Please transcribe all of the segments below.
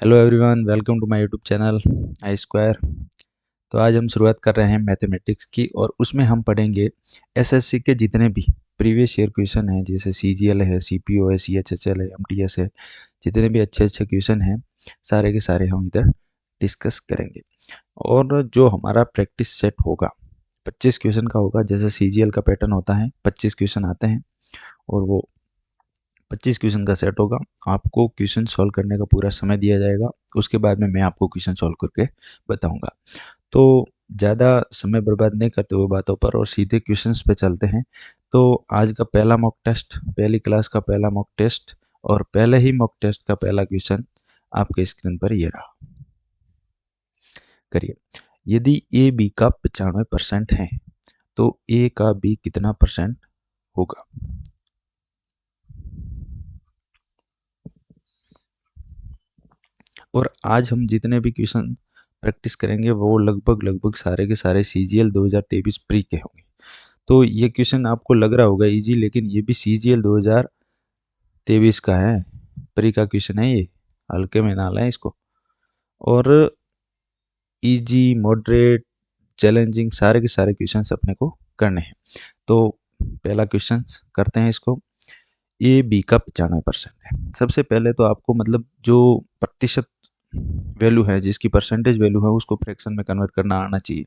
Hello everyone, welcome to my YouTube channel I square. तो आज हम शुरुआत कर रहे हैं मैथमेटिक्स की और उसमें हम पढ़ेंगे एसएससी के जितने भी प्रीवियस ईयर क्वेश्चन हैं, जैसे सीजीएल है, सीपीओ है, सीएचएसएल है, एमटीएस है। जितने भी अच्छे अच्छे क्वेश्चन हैं सारे के सारे हम इधर डिस्कस करेंगे। और जो हमारा प्रैक्टिस सेट होगा 25 क्वेश्चन का होगा। जैसे सीजीएल का पैटर्न होता है, 25 क्वेश्चन आते हैं और वो 25 क्वेश्चन का सेट होगा। आपको क्वेश्चन सॉल्व करने का पूरा समय दिया जाएगा। उसके बाद में मैं आपको क्वेश्चन सॉल्व करके बताऊंगा। तो ज़्यादा समय बर्बाद नहीं करते हुए बातों पर और सीधे क्वेश्चंस पे चलते हैं। तो आज का पहला मॉक टेस्ट, पहली क्लास का पहला मॉक टेस्ट और पहले ही मॉक टेस्ट का पहला क्वेश्चन आपके स्क्रीन पर ये रहा। करिए, यदि ए बी का 95% है तो ए का बी कितना परसेंट होगा। और आज हम जितने भी क्वेश्चन प्रैक्टिस करेंगे वो लगभग सारे के सारे सीजीएल 2023 प्री के होंगे। तो ये क्वेश्चन आपको लग रहा होगा इजी, लेकिन ये भी सीजीएल 2023 का है, प्री का क्वेश्चन है। ये हल्के में ना लें इसको। और इजी, मॉडरेट, चैलेंजिंग सारे के सारे क्वेश्चंस अपने को करने हैं। तो पहला क्वेश्चन करते हैं इसको। ए बी का 95% है। सबसे पहले तो आपको मतलब जो प्रतिशत वैल्यू है, जिसकी परसेंटेज वैल्यू है, उसको फ्रैक्शन में कन्वर्ट करना आना चाहिए।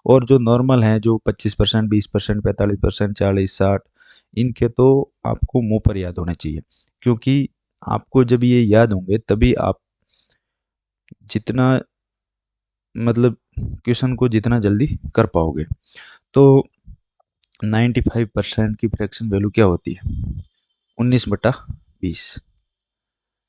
और जो नॉर्मल है, जो 25%, 20%, 45%, 40, 60, इनके तो आपको मुंह पर याद होने चाहिए। क्योंकि आपको जब ये याद होंगे तभी आप जितना मतलब क्वेश्चन को जितना जल्दी कर पाओगे। तो 95% की फ्रैक्शन वैल्यू क्या होती है? 19/20।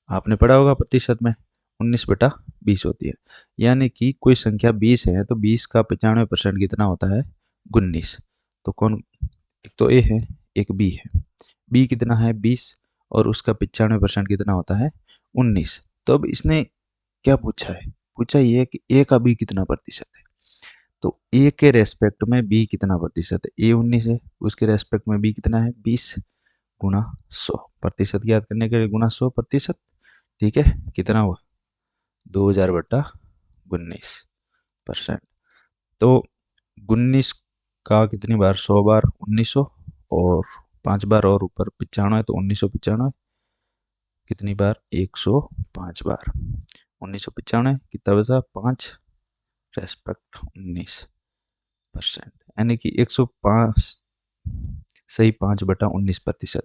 आपने पढ़ा होगा प्रतिशत में, 19/20 होती है। यानी कि कोई संख्या 20 है तो 20 का 95% कितना होता है? 19। तो कौन? एक तो ए है, एक बी है। बी कितना है? 20 और उसका 95% कितना होता है? 19। तो अब इसने क्या पूछा है? पूछा ये है कि ए का बी कितना प्रतिशत है। तो ए के रेस्पेक्ट में बी कितना प्रतिशत है? ए 19 है, उसके रेस्पेक्ट में बी कितना है? 20 गुना 100। प्रतिशत याद करने के लिए गुना 100%। ठीक है, कितना हुआ? 2000/19%। तो 19 का कितनी बार? 100 बार 1900, और 5 बार और ऊपर 95, तो 1995 कितनी बार? 105 बार। 1995 कितना बचा? 5 रेस्पेक्ट 19%, यानी कि 105 सही 5/19%।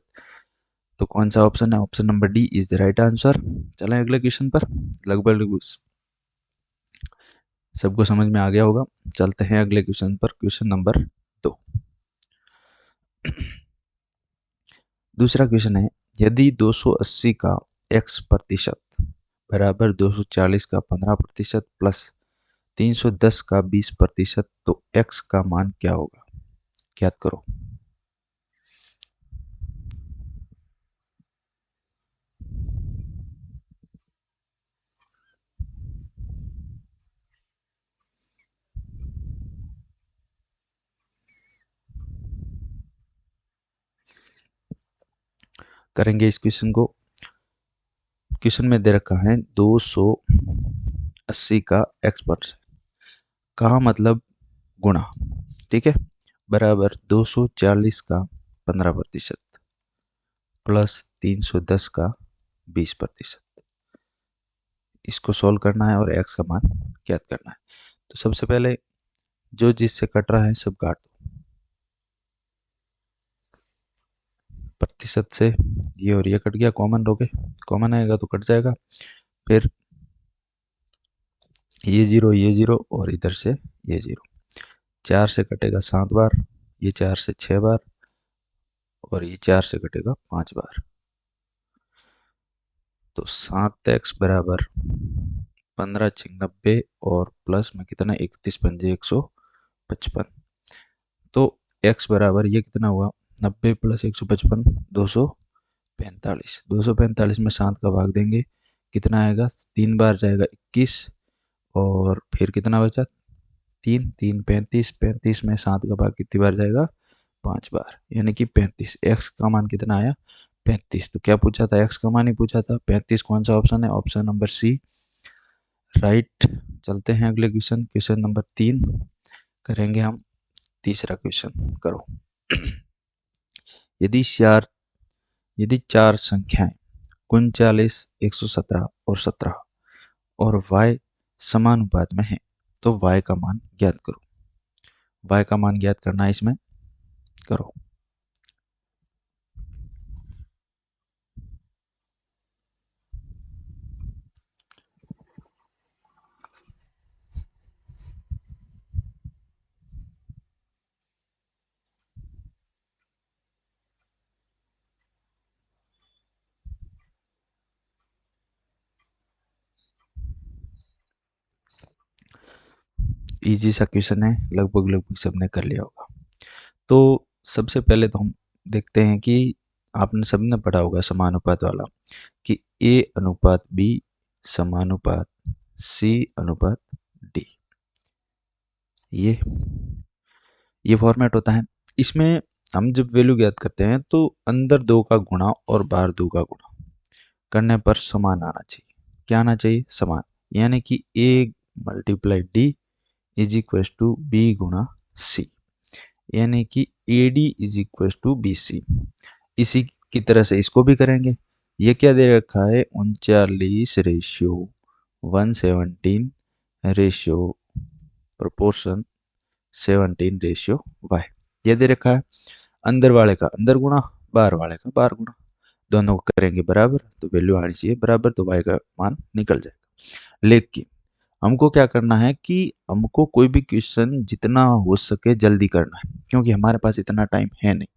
तो कौन सा ऑप्शन है? Option number D is the right answer. चलें अगले क्वेश्चन पर। लगभग सबको समझ में आ गया होगा। चलते हैं अगले क्वेश्चन पर, क्वेश्चन नंबर 2। दूसरा क्वेश्चन है, यदि 280 का x प्रतिशत बराबर 240 का 15% प्लस 310 का 20%, तो x का मान क्या होगा? याद करो। करेंगे इस क्वेश्चन को। क्वेश्चन में दे रखा है 280 का x% का मतलब गुणा, ठीक है, बराबर 240 का 15% प्लस 310 का 20%। इसको सॉल्व करना है और x का मान ज्ञात करना है। तो सबसे पहले जो जिससे कट रहा है सब काट दो। प्रतिशत से ये और ये कट गया, कॉमन लोगे, कॉमन आएगा तो कट जाएगा। फिर ये 0, ये 0 और इधर से ये 0। 4 से कटेगा 7 बार, ये 4 से 6 बार और ये 4 से कटेगा 5 बार। तो 7x बराबर 15×6 = 90 और प्लस में कितना? 31×5 = 155। तो x बराबर ये कितना हुआ? 90 + 155 245। 245 में 7 का भाग देंगे, कितना आएगा? 3 बार जाएगा 21 और फिर कितना बचा? 3 3 35। 35 में 7 का भाग कितनी बार जाएगा? 5 बार, यानी कि 35। x का मान कितना आया? 35। तो क्या पूछा था? x का मान ही पूछा था। 35 कौन सा ऑप्शन है? Option number C right. चलते हैं अगले क्वेश्चन, क्वेश्चन नंबर 3 करेंगे हम। तीसरा क्वेश्चन करो। यदि चार यदि चार संख्याएं 39, 117 और 17 और y समानुपात में है तो y का मान ज्ञात करो। y का मान ज्ञात करना है इसमें, करो। इजी सा क्वेश्चन है, लगभग लगभग सबने कर लिया होगा। तो सबसे पहले तो हम देखते हैं कि आपने सबने पढ़ा होगा समानुपात वाला, कि A अनुपात B समानुपात C अनुपात D। ये ये फॉर्मेट होता है। इसमें हम जब वैल्यू ज्ञात करते हैं तो अंदर दो का गुणा और बाहर दो का गुणा करने पर समान आना चाहिए। क्या आना चाहिए? समान। यानी कि A multiply D is equal to B गुणा C, यानी कि AD is equal to BC। इसी की तरह से इसको भी करेंगे। ये क्या दे रखा है? 39 ratio 117 ratio proportion 17 ratio Y, ये दे रखा है। अंदर वाले का अंदर गुणा, बाहर वाले का बाहर गुणा, दोनों को करेंगे बराबर तो वैल्यू आनी चाहिए बराबर, तो वाई का मान निकल जाएगा। लेकिन हमको क्या करना है कि हमको कोई भी क्वेश्चन जितना हो सके जल्दी करना है, क्योंकि हमारे पास इतना टाइम है नहीं।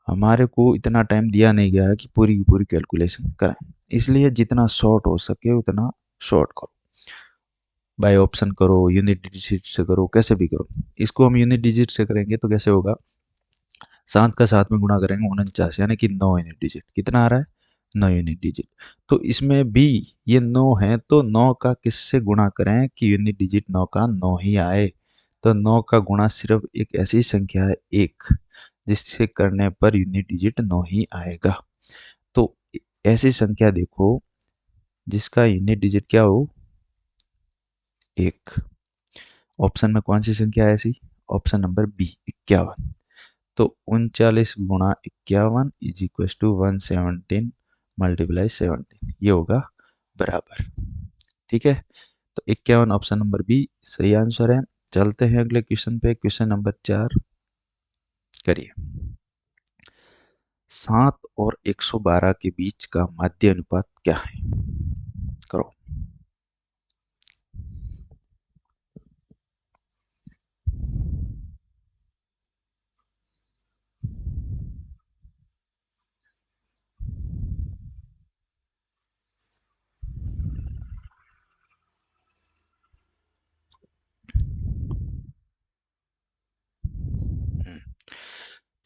हमारे को इतना टाइम दिया नहीं गया है कि पूरी की पूरी कैलकुलेशन करें, इसलिए जितना शॉर्ट हो सके उतना शॉर्ट करो। बाय ऑप्शन करो, यूनिट डिजिट से करो, कैसे भी करो। इसको हम यूनिट डिजिट से करेंगे तो कैसे होगा? 7 का 7 में गुणा करेंगे 49, यानी कि 9 यूनिट डिजिट। कितना आ रहा है? 9 यूनिट डिजिट। तो इसमें भी ये 9 है तो 9 का किससे गुणा करें कि यूनिट डिजिट 9 का 9 ही आए? तो 9 का गुणा सिर्फ एक ऐसी संख्या है 1, जिससे करने पर यूनिट डिजिट 9 ही आएगा। तो ऐसी संख्या देखो जिसका यूनिट डिजिट क्या हो? 1। ऑप्शन में कौन सी संख्या है ऐसी? Option number B, 51। तो 39 गुणा 51 इज इक्व टू 117 मल्टीप्लाई 17, ये होगा बराबर। ठीक है, तो 51 ऑप्शन नंबर बी सही आंसर है। चलते हैं अगले क्वेश्चन पे, क्वेश्चन नंबर 4 करिए। 7 और 112 के बीच का माध्य अनुपात क्या है? करो।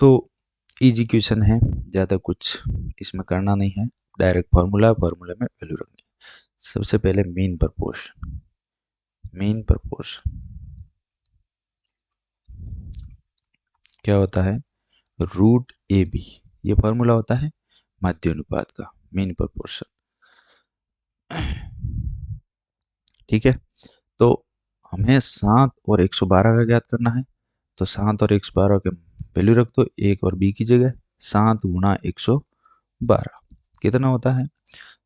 तो इजी क्वेश्चन है, ज़्यादा कुछ इसमें करना नहीं है। डायरेक्ट फार्मूला, फार्मूले में वैल्यू रखनी है। सबसे पहले मीन प्रपोर्शन, मीन प्रपोर्शन क्या होता है? रूट ए बी, ये फार्मूला होता है माध्य अनुपात का, मीन प्रपोर्शन। ठीक है, तो हमें 7 और 112 का ज्ञात करना है। तो 7 और 112 के वैल्यू रख दो एक और बी की जगह। 7 गुणा 112 कितना होता है?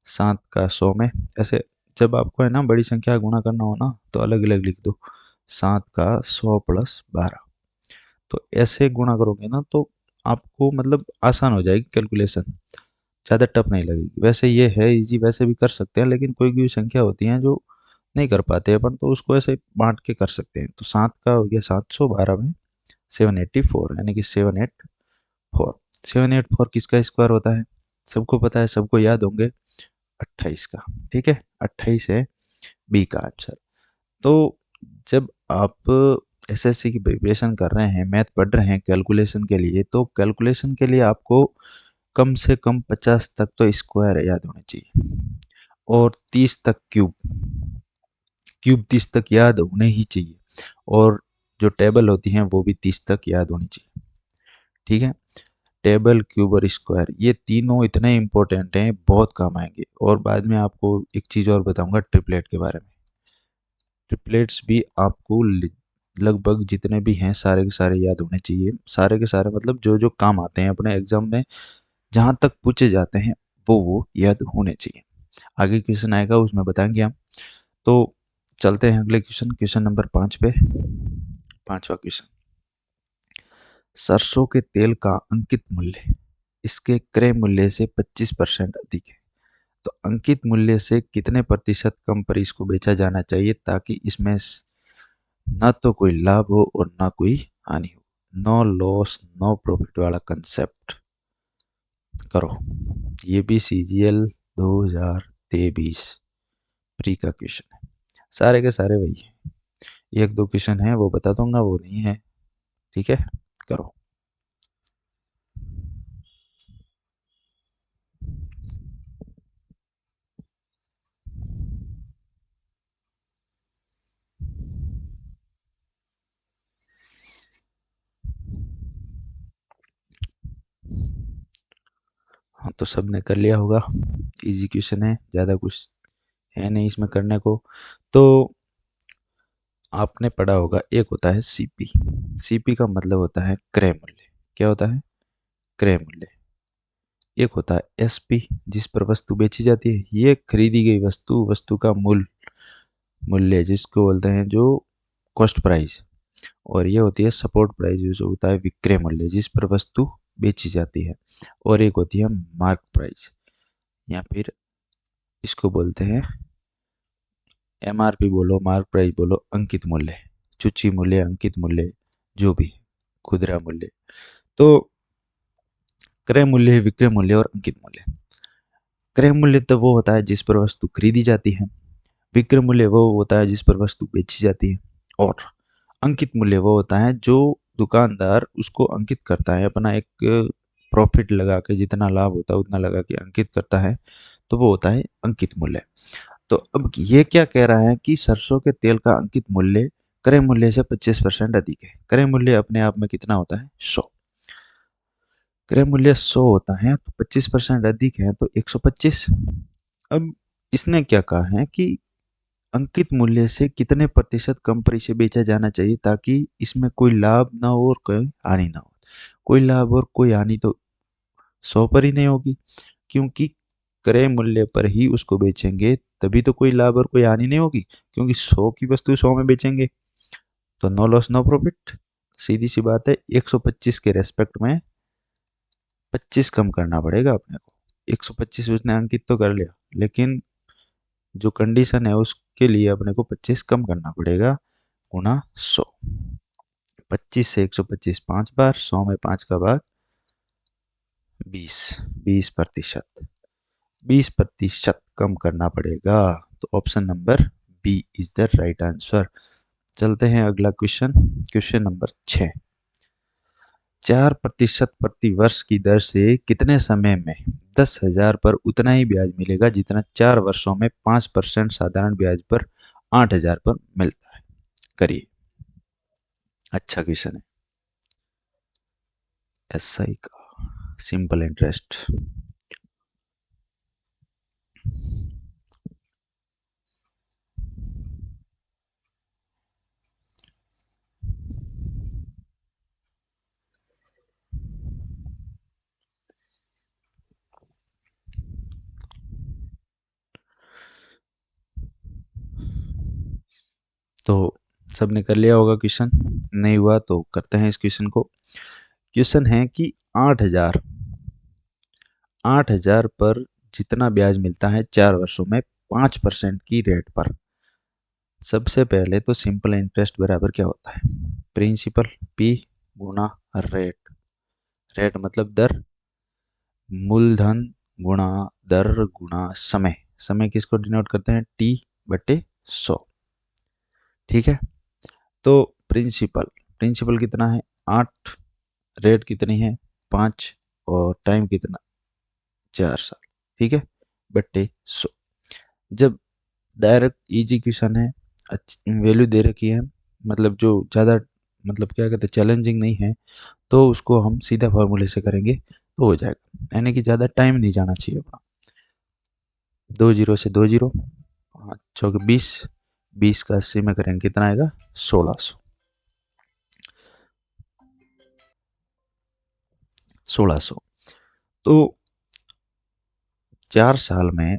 7 का 100 में, ऐसे जब आपको है ना बड़ी संख्या गुणा करना हो ना तो अलग अलग लिख दो। 7 का 100 प्लस 12, तो ऐसे गुणा करोगे ना तो आपको मतलब आसान हो जाएगी कैलकुलेशन, ज़्यादा टफ नहीं लगेगी। वैसे ये है इजी, वैसे भी कर सकते हैं, लेकिन कोई कोई संख्या होती हैं जो नहीं कर पाते अपन, तो उसको ऐसे बांट के कर सकते हैं। तो 7 का हो गया 700, 12 में 784, यानी कि 784। 784 किसका स्क्वायर होता है? सबको पता है, सबको याद होंगे, 28 का। ठीक है, 28 है बी का आंसर। तो जब आप एसएससी की प्रिपरेशन कर रहे हैं, मैथ पढ़ रहे हैं कैलकुलेशन के लिए, तो कैलकुलेशन के लिए आपको कम से कम 50 तक तो स्क्वायर याद होने चाहिए, और 30 तक क्यूब, क्यूब 30 तक याद होने ही चाहिए, और जो टेबल होती हैं वो भी 30 तक याद होनी चाहिए। ठीक है, टेबल, क्यूब और स्क्वायर, ये तीनों इतने इंपॉर्टेंट हैं, बहुत काम आएंगे। और बाद में आपको एक चीज़ और बताऊंगा ट्रिपलेट के बारे में। ट्रिपलेट्स भी आपको लगभग जितने भी हैं सारे के सारे याद होने चाहिए। सारे के सारे मतलब जो जो काम आते हैं अपने एग्जाम में, जहाँ तक पूछे जाते हैं वो याद होने चाहिए। आगे क्वेश्चन आएगा उसमें बताएंगे हम। तो चलते हैं अगले क्वेश्चन, क्वेश्चन नंबर 5 पे। पांचवा क्वेश्चन, सरसों के तेल का अंकित मूल्य इसके क्रय मूल्य से 25% अधिक है। तो अंकित मूल्य से कितने प्रतिशत कम पर इसको बेचा जाना चाहिए ताकि इसमें ना तो कोई लाभ हो और ना कोई हानि हो। नो लॉस नो प्रॉफिट वाला कंसेप्ट करो। ये भी सीजीएल 2023 प्री का क्वेश्चन है। सारे के सारे वही है। एक दो क्वेश्चन है वो बता दूंगा, वो नहीं है। ठीक है, करो। हाँ, तो सबने कर लिया होगा। इजी क्वेश्चन है, ज़्यादा कुछ है नहीं इसमें करने को। तो आपने पढ़ा होगा, एक होता है सीपी। सीपी का मतलब होता है क्रय मूल्य। क्या होता है? क्रय मूल्य। एक होता है एसपी, जिस पर वस्तु बेची जाती है। ये खरीदी गई वस्तु, वस्तु का मूल्य जिसको बोलते हैं जो कॉस्ट प्राइस। और ये होती है सपोर्ट प्राइस, जो होता है विक्रय मूल्य जिस पर वस्तु बेची जाती है। और एक होती है मार्क प्राइस, या फिर इसको बोलते हैं एमआरपी बोलो, मार्क प्राइस बोलो, अंकित मूल्य, सूची मूल्य, अंकित मूल्य, जो भी है, खुदरा मूल्य। तो क्रय मूल्य, विक्रय मूल्य और अंकित मूल्य। क्रय मूल्य तो वो होता है जिस पर वस्तु खरीदी जाती है। विक्रय मूल्य वो होता है जिस पर वस्तु बेची जाती है। और अंकित मूल्य वो होता है जो दुकानदार उसको अंकित करता है, अपना एक प्रॉफिट लगा के, जितना लाभ होता है उतना लगा के अंकित करता है, तो वो होता है अंकित मूल्य। तो अब ये क्या कह रहा है कि सरसों के तेल का अंकित मूल्य क्रय मूल्य से 25% अधिक है। क्रय मूल्य अपने आप में कितना होता है? 100। क्रय मूल्य 100 होता है तो 25% अधिक है तो 125। अब इसने क्या कहा है कि अंकित मूल्य से कितने प्रतिशत कम पर इसे बेचा जाना चाहिए ताकि इसमें कोई लाभ ना हो और कोई हानि ना हो। कोई लाभ और कोई हानि तो 100 पर ही नहीं होगी, क्योंकि क्रय मूल्य पर ही उसको बेचेंगे, तभी तो कोई लाभ और कोई हानि नहीं होगी। क्योंकि 100 की वस्तु 100 में बेचेंगे तो नो लॉस नो प्रॉफिट। सीधी सी बात है, 125 के रेस्पेक्ट में 25 कम करना पड़ेगा अपने को। 125 उसने अंकित तो कर लिया, लेकिन जो कंडीशन है उसके लिए अपने को 25 कम करना पड़ेगा, गुना 100। 25 से 125 पांच बार, 100 में 5 का भाग 20, 20%। 20% कम करना पड़ेगा। तो option number B is the right answer. चलते हैं अगला क्वेश्चन, क्वेश्चन नंबर 6। 4% प्रति वर्ष की दर से कितने समय में 10,000 पर उतना ही ब्याज मिलेगा जितना 4 वर्षों में 5% साधारण ब्याज पर 8,000 पर मिलता है? करिए। अच्छा क्वेश्चन है। एसआई का सिंपल इंटरेस्ट। तो सबने कर लिया होगा क्वेश्चन, नहीं हुआ तो करते हैं इस क्वेश्चन को। क्वेश्चन है कि 8,000 पर जितना ब्याज मिलता है 4 वर्षों में 5% की रेट पर। सबसे पहले तो सिंपल इंटरेस्ट बराबर क्या होता है? प्रिंसिपल पी गुना रेट। रेट मतलब दर, मूलधन गुणा दर गुणा समय। समय किसको डिनोट करते हैं? टी बटे 100। ठीक है, तो प्रिंसिपल, प्रिंसिपल कितना है? 8, रेट कितनी है? 5, और टाइम कितना? 4 साल। ठीक है, बट्टे 100। जब डायरेक्ट इजी क्वेश्चन है, अच्छी वैल्यू दे रखी है, मतलब जो ज़्यादा मतलब क्या कहते हैं चैलेंजिंग नहीं है, तो उसको हम सीधा फॉर्मूले से करेंगे तो हो जाएगा, यानी कि ज़्यादा टाइम नहीं जाना चाहिए अपना। 2 जीरो से 2 जीरो, 5 चौके 20, 20 का 80 में करेंगे कितना आएगा 1600। 1600। तो 4 साल में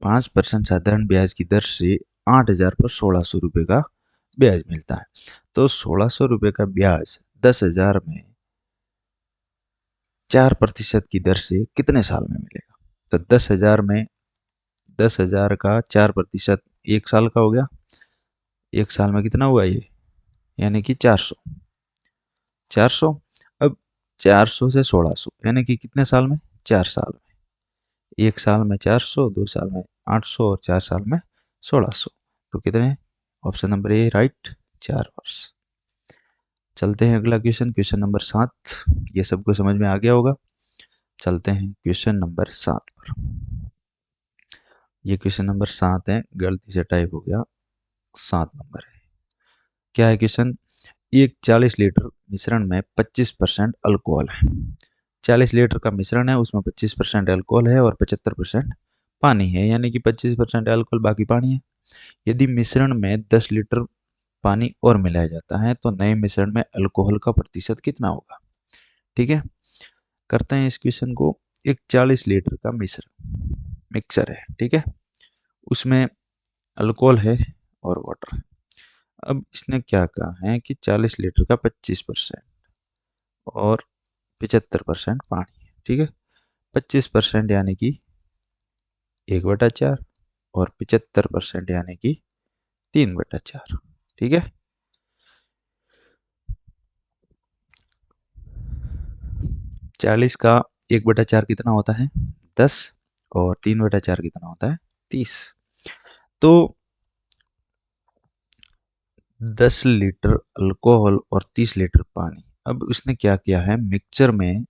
5% साधारण ब्याज की दर से 8,000 पर 1600 रुपये का ब्याज मिलता है। तो 1600 रुपये का ब्याज 10,000 में 4% की दर से कितने साल में मिलेगा? तो 10,000 का 4%, 1 साल का हो गया। 1 साल में कितना हुआ ये, यानी कि 400। 400। अब 400 से 1600 यानी कि कितने साल में, 4 साल में। 1 साल में 400, 2 साल में 800 और 4 साल में 1600। तो कितने, ऑप्शन नंबर ए राइट, 4 वर्ष। चलते हैं अगला क्वेश्चन, क्वेश्चन नंबर 7। ये सबको समझ में आ गया होगा। चलते हैं क्वेश्चन नंबर 7 पर। ये क्वेश्चन नंबर 7 है, गलती से टाइप हो गया, 7 नंबर है। क्या है क्वेश्चन? एक 40 लीटर मिश्रण में 25% अल्कोहल है। 40 लीटर का मिश्रण है, उसमें 25% अल्कोहल है और 75% पानी है, यानी कि 25% अल्कोहल बाकी पानी है। यदि मिश्रण में 10 लीटर पानी और मिलाया जाता है तो नए मिश्रण में अल्कोहल का प्रतिशत कितना होगा? ठीक है, करते हैं इस क्वेश्चन को। एक 40 लीटर का मिक्सर है, ठीक है, उसमें अल्कोहल है और वाटर है। अब इसने क्या कहा है कि 40 लीटर का 25% और 75% पानी है, ठीक है। 25% यानी कि 1/4 और 75% यानी कि 3/4, ठीक है। 40 का 1/4 कितना होता है, 10, और 3/4 कितना होता है, 30। तो 10 लीटर अल्कोहल और 30 लीटर पानी। अब उसने क्या किया है, मिक्सचर में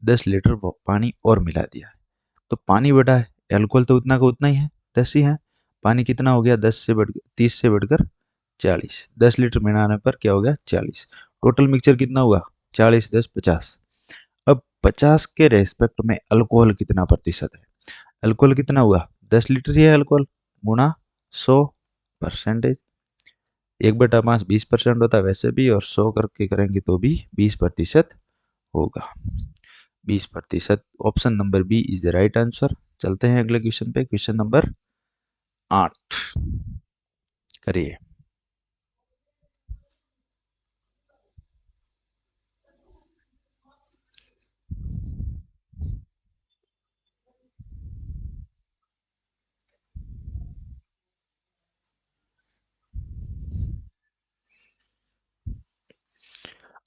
10 लीटर पानी और मिला दिया है। तो पानी बढ़ा है, अल्कोहल तो उतना का उतना ही है, 10 ही है। पानी कितना हो गया, 30 से बढ़कर 40। 10 लीटर मिलाने पर क्या हो गया, 40। टोटल मिक्सचर कितना हुआ, 40 10 50। अब 50 के रेस्पेक्ट में अल्कोहल कितना प्रतिशत है? अल्कोहल कितना हुआ, 10 लीटर ही है अल्कोहल, गुणा 100%। 1/5 20% होता है वैसे भी, और 100 करके करेंगे तो भी 20% होगा। 20%, option number B is the right answer. चलते हैं अगले क्वेश्चन पे, क्वेश्चन नंबर 8 करिए।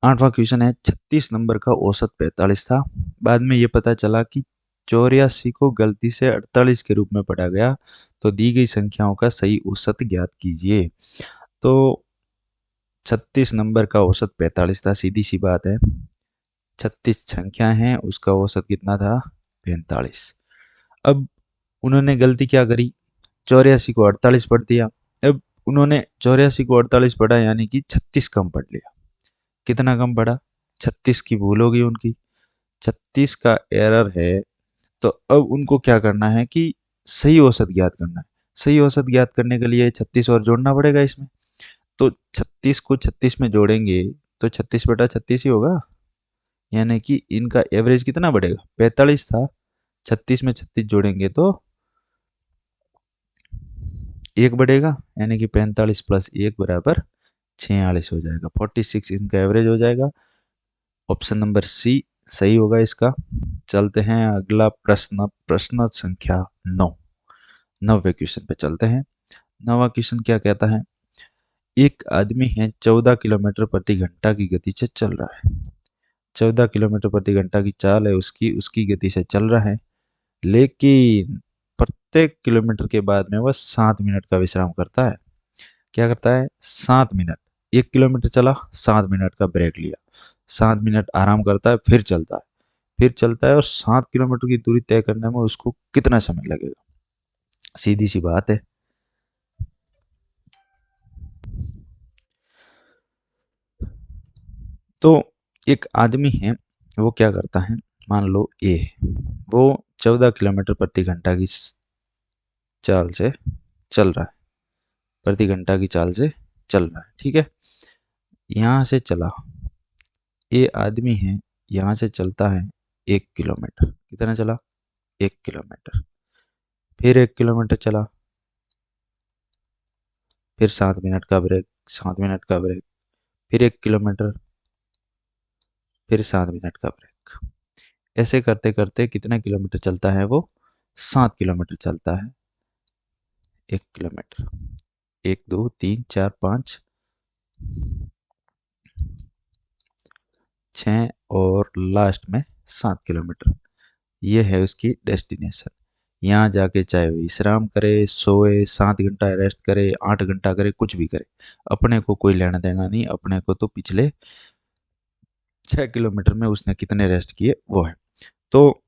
8वां क्वेश्चन है, 36 नंबर का औसत 45 था। बाद में ये पता चला कि 84 को गलती से 48 के रूप में पढ़ा गया, तो दी गई संख्याओं का सही औसत ज्ञात कीजिए। तो 36 नंबर का औसत 45 था, सीधी सी बात है। 36 संख्या है, उसका औसत कितना था, 45। अब उन्होंने गलती क्या करी, 84 को 48 पढ़ दिया। अब उन्होंने 84 को 48 पढ़ा, यानी कि 36 कम पढ़ लिया। कितना कम पढ़ा, 36 की भूल होगी उनकी, 36 का एरर है। तो अब उनको क्या करना है कि सही औसत ज्ञात करना है। सही औसत ज्ञात करने के लिए 36 और जोड़ना पड़ेगा इसमें। तो 36 को 36 में जोड़ेंगे तो 36/36 ही होगा, यानी कि इनका एवरेज कितना बढ़ेगा, 45 था, 36 में 36 जोड़ेंगे तो 1 बढ़ेगा, यानी कि 45 + 1 बराबर 46 हो जाएगा। 46 इनका एवरेज हो जाएगा। ऑप्शन नंबर सी सही होगा इसका। चलते हैं अगला प्रश्न, प्रश्न संख्या 9। 9वें क्वेश्चन पे चलते हैं। 9वां क्वेश्चन क्या कहता है, एक आदमी है 14 किलोमीटर प्रति घंटा की गति से चल रहा है। 14 किलोमीटर प्रति घंटा की चाल है उसकी, उसकी गति से चल रहा है, लेकिन प्रत्येक किलोमीटर के बाद में वह 7 मिनट का विश्राम करता है। क्या करता है, 7 मिनट। 1 किलोमीटर चला, 7 मिनट का ब्रेक लिया, 7 मिनट आराम करता है, फिर चलता है, फिर चलता है, और 7 किलोमीटर की दूरी तय करने में उसको कितना समय लगेगा? सीधी सी बात है। तो एक आदमी है, वो क्या करता है, मान लो ए, वो 14 किलोमीटर प्रति घंटा की चाल से चल रहा है, प्रति घंटा की चाल से चल रहा है, ठीक है। यहाँ से चला, ये आदमी है, यहाँ से चलता है 1 किलोमीटर, कितना चला, 1 किलोमीटर, फिर 1 किलोमीटर चला, फिर 7 मिनट का ब्रेक, 7 मिनट का ब्रेक, फिर 1 किलोमीटर, फिर 7 मिनट का ब्रेक। ऐसे करते करते कितना किलोमीटर चलता है वो, 7 किलोमीटर चलता है 1 किलोमीटर। 1 2 3 4 5 6 और लास्ट में 7 किलोमीटर, ये है उसकी डेस्टिनेशन। यहाँ जाके चाहे वो विश्राम करे, सोए, 7 घंटा रेस्ट करे, 8 घंटा करे, कुछ भी करे, अपने को कोई लेना देना नहीं, अपने को तो पिछले 6 किलोमीटर में उसने कितने रेस्ट किए वो है। तो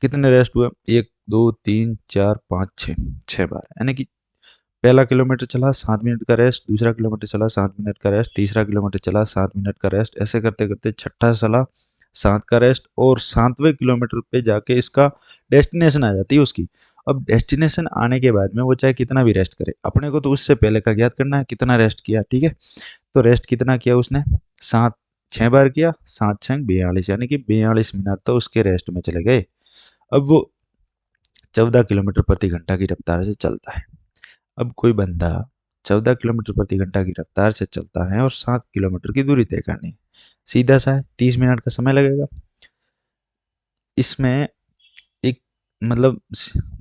कितने रेस्ट हुए, 1 2 3 4 5 6, 6 बार, यानी कि पहला किलोमीटर चला 7 मिनट का रेस्ट, दूसरा किलोमीटर चला 7 मिनट का रेस्ट, तीसरा किलोमीटर चला 7 मिनट का रेस्ट, ऐसे करते करते छठा चला 7 का रेस्ट, और 7वें किलोमीटर पे जाके इसका डेस्टिनेशन आ जाती है उसकी। अब डेस्टिनेशन आने के बाद में वो चाहे कितना भी रेस्ट करे, अपने को तो उससे पहले का ज्ञात करना है कितना रेस्ट किया, ठीक है। तो रेस्ट कितना किया उसने, 6 बार किया, 7 6 42, यानी कि 42 मिनट तो उसके रेस्ट में चले गए। अब वो 14 किलोमीटर प्रति घंटा की रफ्तार से चलता है। अब कोई बंदा 14 किलोमीटर प्रति घंटा की रफ्तार से चलता है और 7 किलोमीटर की दूरी तय करनी है, सीधा सा है, 30 मिनट का समय लगेगा। इसमें एक मतलब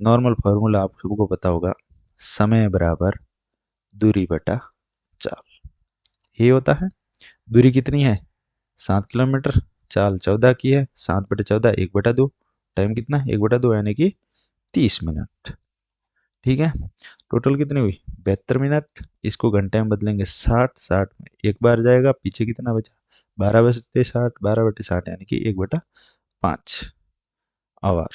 नॉर्मल फार्मूला आप सबको पता होगा, समय बराबर दूरी बटा चाल, ये होता है। दूरी कितनी है, 7 किलोमीटर, चाल 14 की है, 7/14 1/2, टाइम कितना है 1/2, यानी कि 30 मिनट, ठीक है। टोटल कितनी हुई, 72 मिनट। इसको घंटे में बदलेंगे, 60 में एक बार जाएगा, पीछे कितना बचा, 12/60, 12/60 यानी कि 1/5 आवर।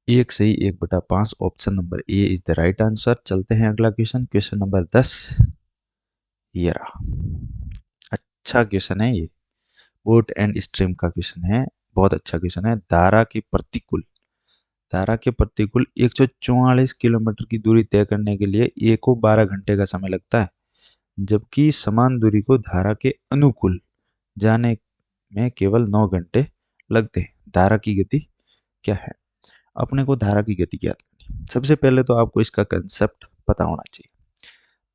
एक सही 1/5, option number A is the right answer. चलते हैं अगला क्वेश्चन, क्वेश्चन नंबर 10, ये रहा। अच्छा क्वेश्चन है ये, बोट एंड स्ट्रीम का क्वेश्चन है, बहुत अच्छा क्वेश्चन है। धारा के प्रतिकूल 144 किलोमीटर की दूरी तय करने के लिए ए को 12 घंटे का समय लगता है, जबकि समान दूरी को धारा के अनुकूल जाने में केवल 9 घंटे लगते हैं। धारा की गति क्या है, अपने को धारा की गति ज्ञात करनी है। सबसे पहले तो आपको इसका कंसेप्ट पता होना चाहिए।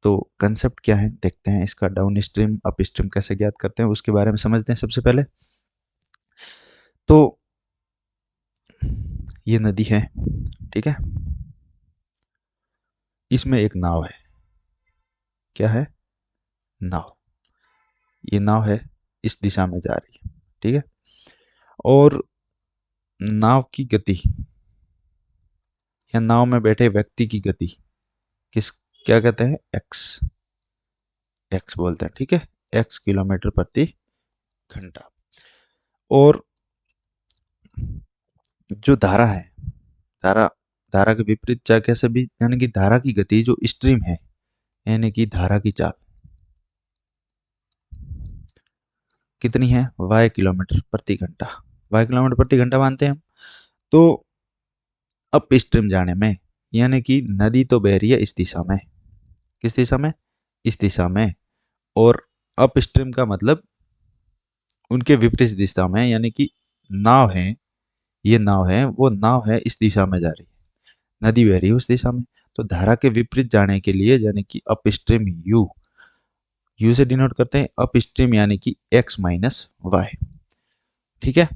तो कंसेप्ट क्या है देखते हैं, इसका डाउन स्ट्रीम अप स्ट्रीम कैसे ज्ञात करते हैं उसके बारे में समझते हैं सबसे पहले। तो ये नदी है, ठीक है, इसमें एक नाव है, क्या है, नाव, ये नाव है, इस दिशा में जा रही है, ठीक है। और नाव की गति या नाव में बैठे व्यक्ति की गति किस, क्या कहते हैं, एक्स, एक्स बोलते हैं, ठीक है, एक्स किलोमीटर प्रति घंटा। और जो धारा है, धारा, धारा के विपरीत चाल कैसे भी, यानी कि धारा की गति जो स्ट्रीम है, यानी कि धारा की चाल कितनी है, y किलोमीटर प्रति घंटा, y किलोमीटर प्रति घंटा मानते हैं हम। तो अप स्ट्रीम जाने में, यानी कि नदी तो बह रही है इस दिशा में, किस दिशा में, इस दिशा में, और अप स्ट्रीम का मतलब उनके विपरीत दिशा में, यानी कि नाव है, ये नाव है, वो नाव है इस दिशा में जा रही है, नदी बह रही है उस दिशा में। तो धारा के विपरीत जाने के लिए, यानी कि अप स्ट्रीम यू, यू से डिनोट करते हैं अप स्ट्रीम, यानी कि एक्स माइनस वाई, ठीक है,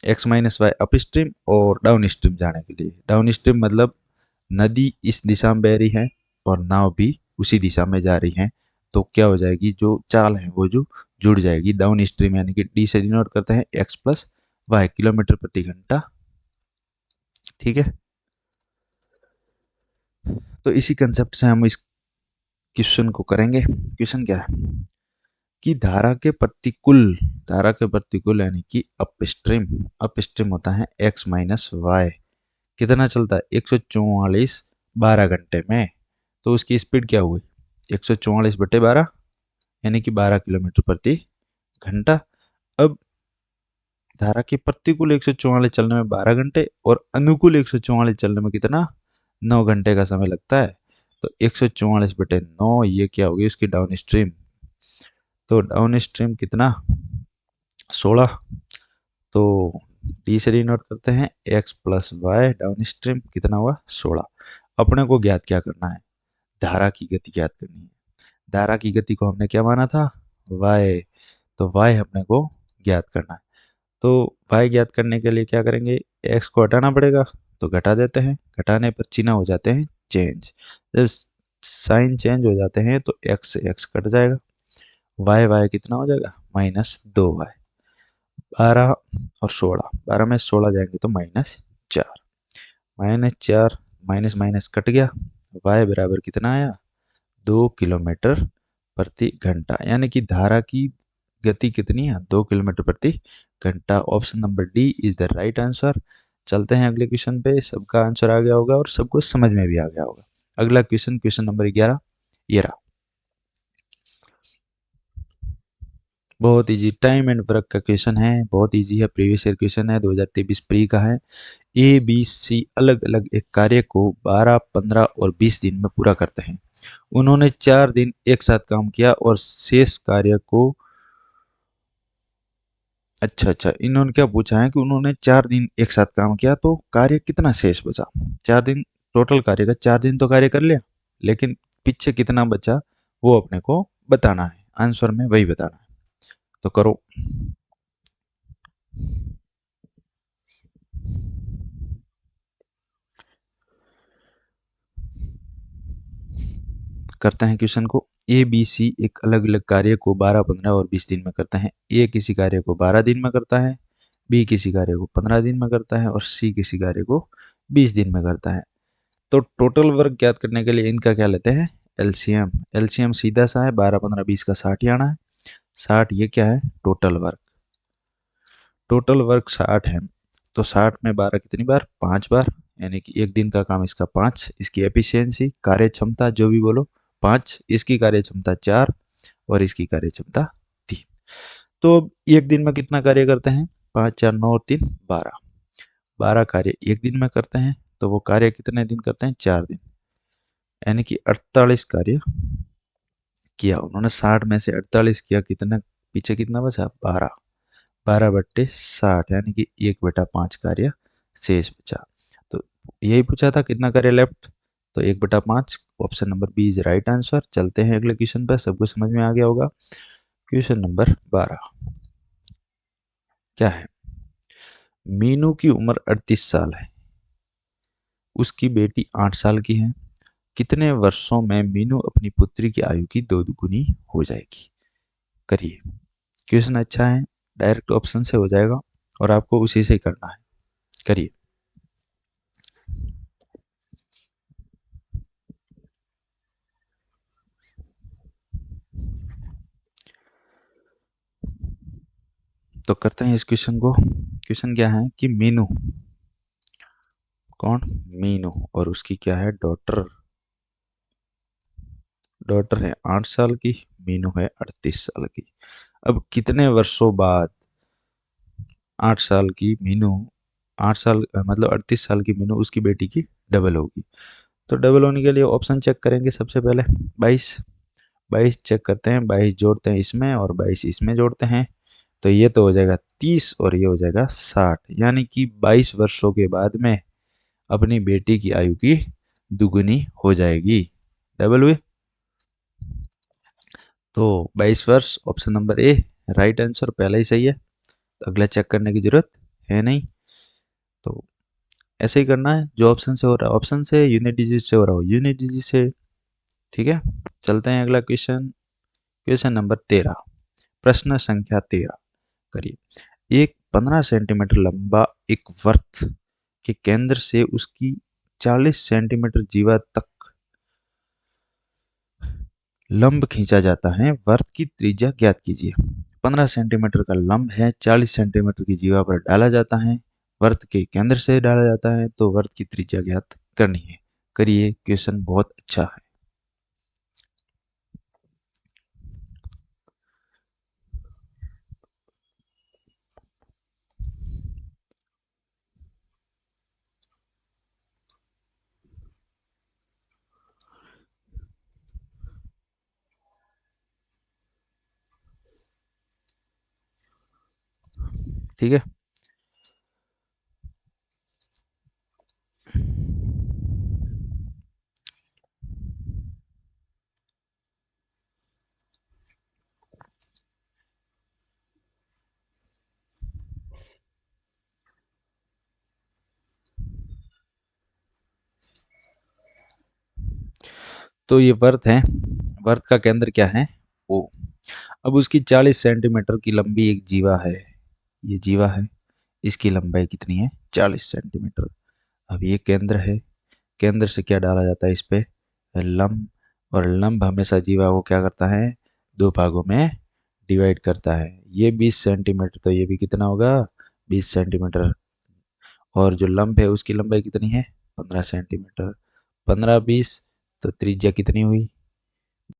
X minus Y up stream. और डाउन स्ट्रीम जाने के लिए, डाउन स्ट्रीम मतलब नदी इस दिशा में बह रही है और नाव भी उसी दिशा में जा रही है, तो क्या हो जाएगी, जो चाल है वो जो जुड़ जाएगी डाउन स्ट्रीम, यानी कि डी से डिनोट करते हैं एक्स प्लस वाई, किलोमीटर प्रति घंटा, ठीक है। तो इसी कंसेप्ट से हम इस क्वेश्चन को करेंगे। क्वेश्चन क्या है कि धारा के प्रतिकूल यानी कि अपस्ट्रीम, अपस्ट्रीम होता है एक्स माइनस वाई, कितना चलता है 144 12 घंटे में। तो उसकी स्पीड क्या हुई 144/12, यानी कि 12 किलोमीटर प्रति घंटा। अब धारा के प्रतिकूल 144 चलने में 12 घंटे और अनुकूल 144 चलने में कितना, 9 घंटे का समय लगता है। तो 144/9 ये क्या होगी उसकी डाउन स्ट्रीम। तो डाउन स्ट्रीम कितना, 16। तो डी से डिनोट करते हैं x plus Y, down stream कितना हुआ 16। अपने को ज्ञात क्या करना है, धारा की गति ज्ञात करनी है। धारा की गति को हमने क्या माना था, y। तो y अपने को ज्ञात करना है। तो y ज्ञात करने के लिए क्या करेंगे, x को हटाना पड़ेगा, तो घटा देते हैं, घटाने पर चिन्ह हो जाते हैं चेंज। जब साइन चेंज हो जाते हैं तो x से x कट जाएगा, y कितना हो जाएगा -2y। 12 और 16, 12 में 16 जाएंगे तो -4, -4 माइनस माइनस कट गया, y बराबर कितना आया 2 किलोमीटर प्रति घंटा। यानी कि धारा की गति कितनी है, 2 किलोमीटर प्रति घंटा। Option number D is the right answer. चलते हैं अगले क्वेश्चन पे, सबका आंसर आ गया होगा और सबको समझ में भी आ गया होगा। अगला क्वेश्चन, क्वेश्चन नंबर 11 ये रहा। बहुत इजी, टाइम एंड वर्क का क्वेश्चन है, बहुत इजी है, प्रीवियस ईयर क्वेश्चन है, 2023 प्री का है। ए बी सी अलग अलग एक कार्य को 12, 15 और 20 दिन में पूरा करते हैं। उन्होंने 4 दिन एक साथ काम किया और शेष कार्य को, अच्छा, इन्होंने क्या पूछा है कि उन्होंने 4 दिन एक साथ काम किया तो कार्य कितना शेष बचा। 4 दिन टोटल कार्य का, 4 दिन तो कार्य कर लिया, लेकिन पीछे कितना बचा वो अपने को बताना है, आंसर में वही बताना है। तो करो। करते हैं क्वेश्चन को। ए बी सी एक अलग अलग कार्य को 12, 15 और 20 दिन में करते हैं। ए किसी कार्य को 12 दिन में करता है, बी किसी कार्य को 15 दिन में करता है और सी किसी कार्य को 20 दिन में करता है। तो टोटल वर्क ज्ञात करने के लिए इनका क्या लेते हैं, एलसीएम। एलसीएम सीधा सा है, 12, 15, 20 का 60 ही आना है। 60 ये क्या है, टोटल वर्क। टोटल वर्क 60 है, तो 60 में 12 कितनी बार, 5 बार, यानी कि एक दिन का काम इसका 5। इसकी एफिशिएंसी कार्य क्षमता जो भी बोलो 5, इसकी कार्य क्षमता 4 और इसकी कार्य क्षमता 3। तो एक दिन में कितना कार्य करते हैं, 5, 4, 9 और 3 12। 12 कार्य एक दिन में करते हैं, तो वो कार्य कितने दिन करते हैं, 4 दिन, यानी कि 48 कार्य किया उन्होंने। 60 में से 48 किया, कितना पीछे कितना बचा, 12। 12/60 यानी कि 1/5 कार्य शेष बचा। तो यही पूछा था कितना कार्य लेफ्ट, तो 1/5। Option number B is right answer. चलते हैं अगले क्वेश्चन पर, सबको समझ में आ गया होगा। क्वेश्चन नंबर 12 क्या है, मीनू की उम्र 38 साल है, उसकी बेटी 8 साल की है। कितने वर्षों में मीनू अपनी पुत्री की आयु की 2 गुनी हो जाएगी। करिए, क्वेश्चन अच्छा है, डायरेक्ट ऑप्शन से हो जाएगा और आपको उसी से ही करना है। करिए। तो करते हैं इस क्वेश्चन को। क्वेश्चन क्या है कि मीनू, कौन, मीनू, और उसकी क्या है, डॉटर। डॉटर है 8 साल की, मीनू है 38 साल की। अब कितने वर्षों बाद 8 साल की मीनू, 8 साल मतलब 38 साल की मीनू उसकी बेटी की डबल होगी। तो डबल होने के लिए ऑप्शन चेक करेंगे सबसे पहले। 22, 22 चेक करते हैं, 22 जोड़ते हैं इसमें और 22 इसमें जोड़ते हैं, तो ये तो हो जाएगा 30 और ये हो जाएगा 60, यानी कि 22 वर्षों के बाद में अपनी बेटी की आयु की दुगुनी हो जाएगी, डबल हुई। तो 22 वर्ष, option number A right answer, पहला ही सही है, तो अगला चेक करने की जरूरत है नहीं। तो ऐसे ही करना है, जो ऑप्शन से हो रहा है ऑप्शन से, यूनिट डिजिट से हो रहा हो यूनिट डिजिट से। ठीक है, चलते हैं अगला क्वेश्चन। क्वेश्चन नंबर 13, प्रश्न संख्या 13। करिए, एक 15 सेंटीमीटर लंबा एक वर्त के केंद्र से उसकी 40 सेंटीमीटर जीवा तक लंब खींचा जाता है, वर्त की त्रिज्या ज्ञात कीजिए। 15 सेंटीमीटर का लंब है, 40 सेंटीमीटर की जीवा पर डाला जाता है, वर्त के केंद्र से डाला जाता है, तो वर्त की त्रिज्या ज्ञात करनी है। करिए, क्वेश्चन बहुत अच्छा है। ठीक है। तो ये वर्त है, वर्त का केंद्र क्या है, ओ। अब उसकी 40 सेंटीमीटर की लंबी एक जीवा है, ये जीवा है, इसकी लंबाई कितनी है, 40 सेंटीमीटर। अब ये केंद्र है, केंद्र से क्या डाला जाता है इस पे, लंब, और लंब हमेशा जीवा को क्या करता है, दो भागों में डिवाइड करता है। ये 20 सेंटीमीटर, तो ये भी कितना होगा, 20 सेंटीमीटर। और जो लंब है उसकी लंबाई कितनी है, 15 सेंटीमीटर। 15 20, तो त्रिज्या कितनी हुई,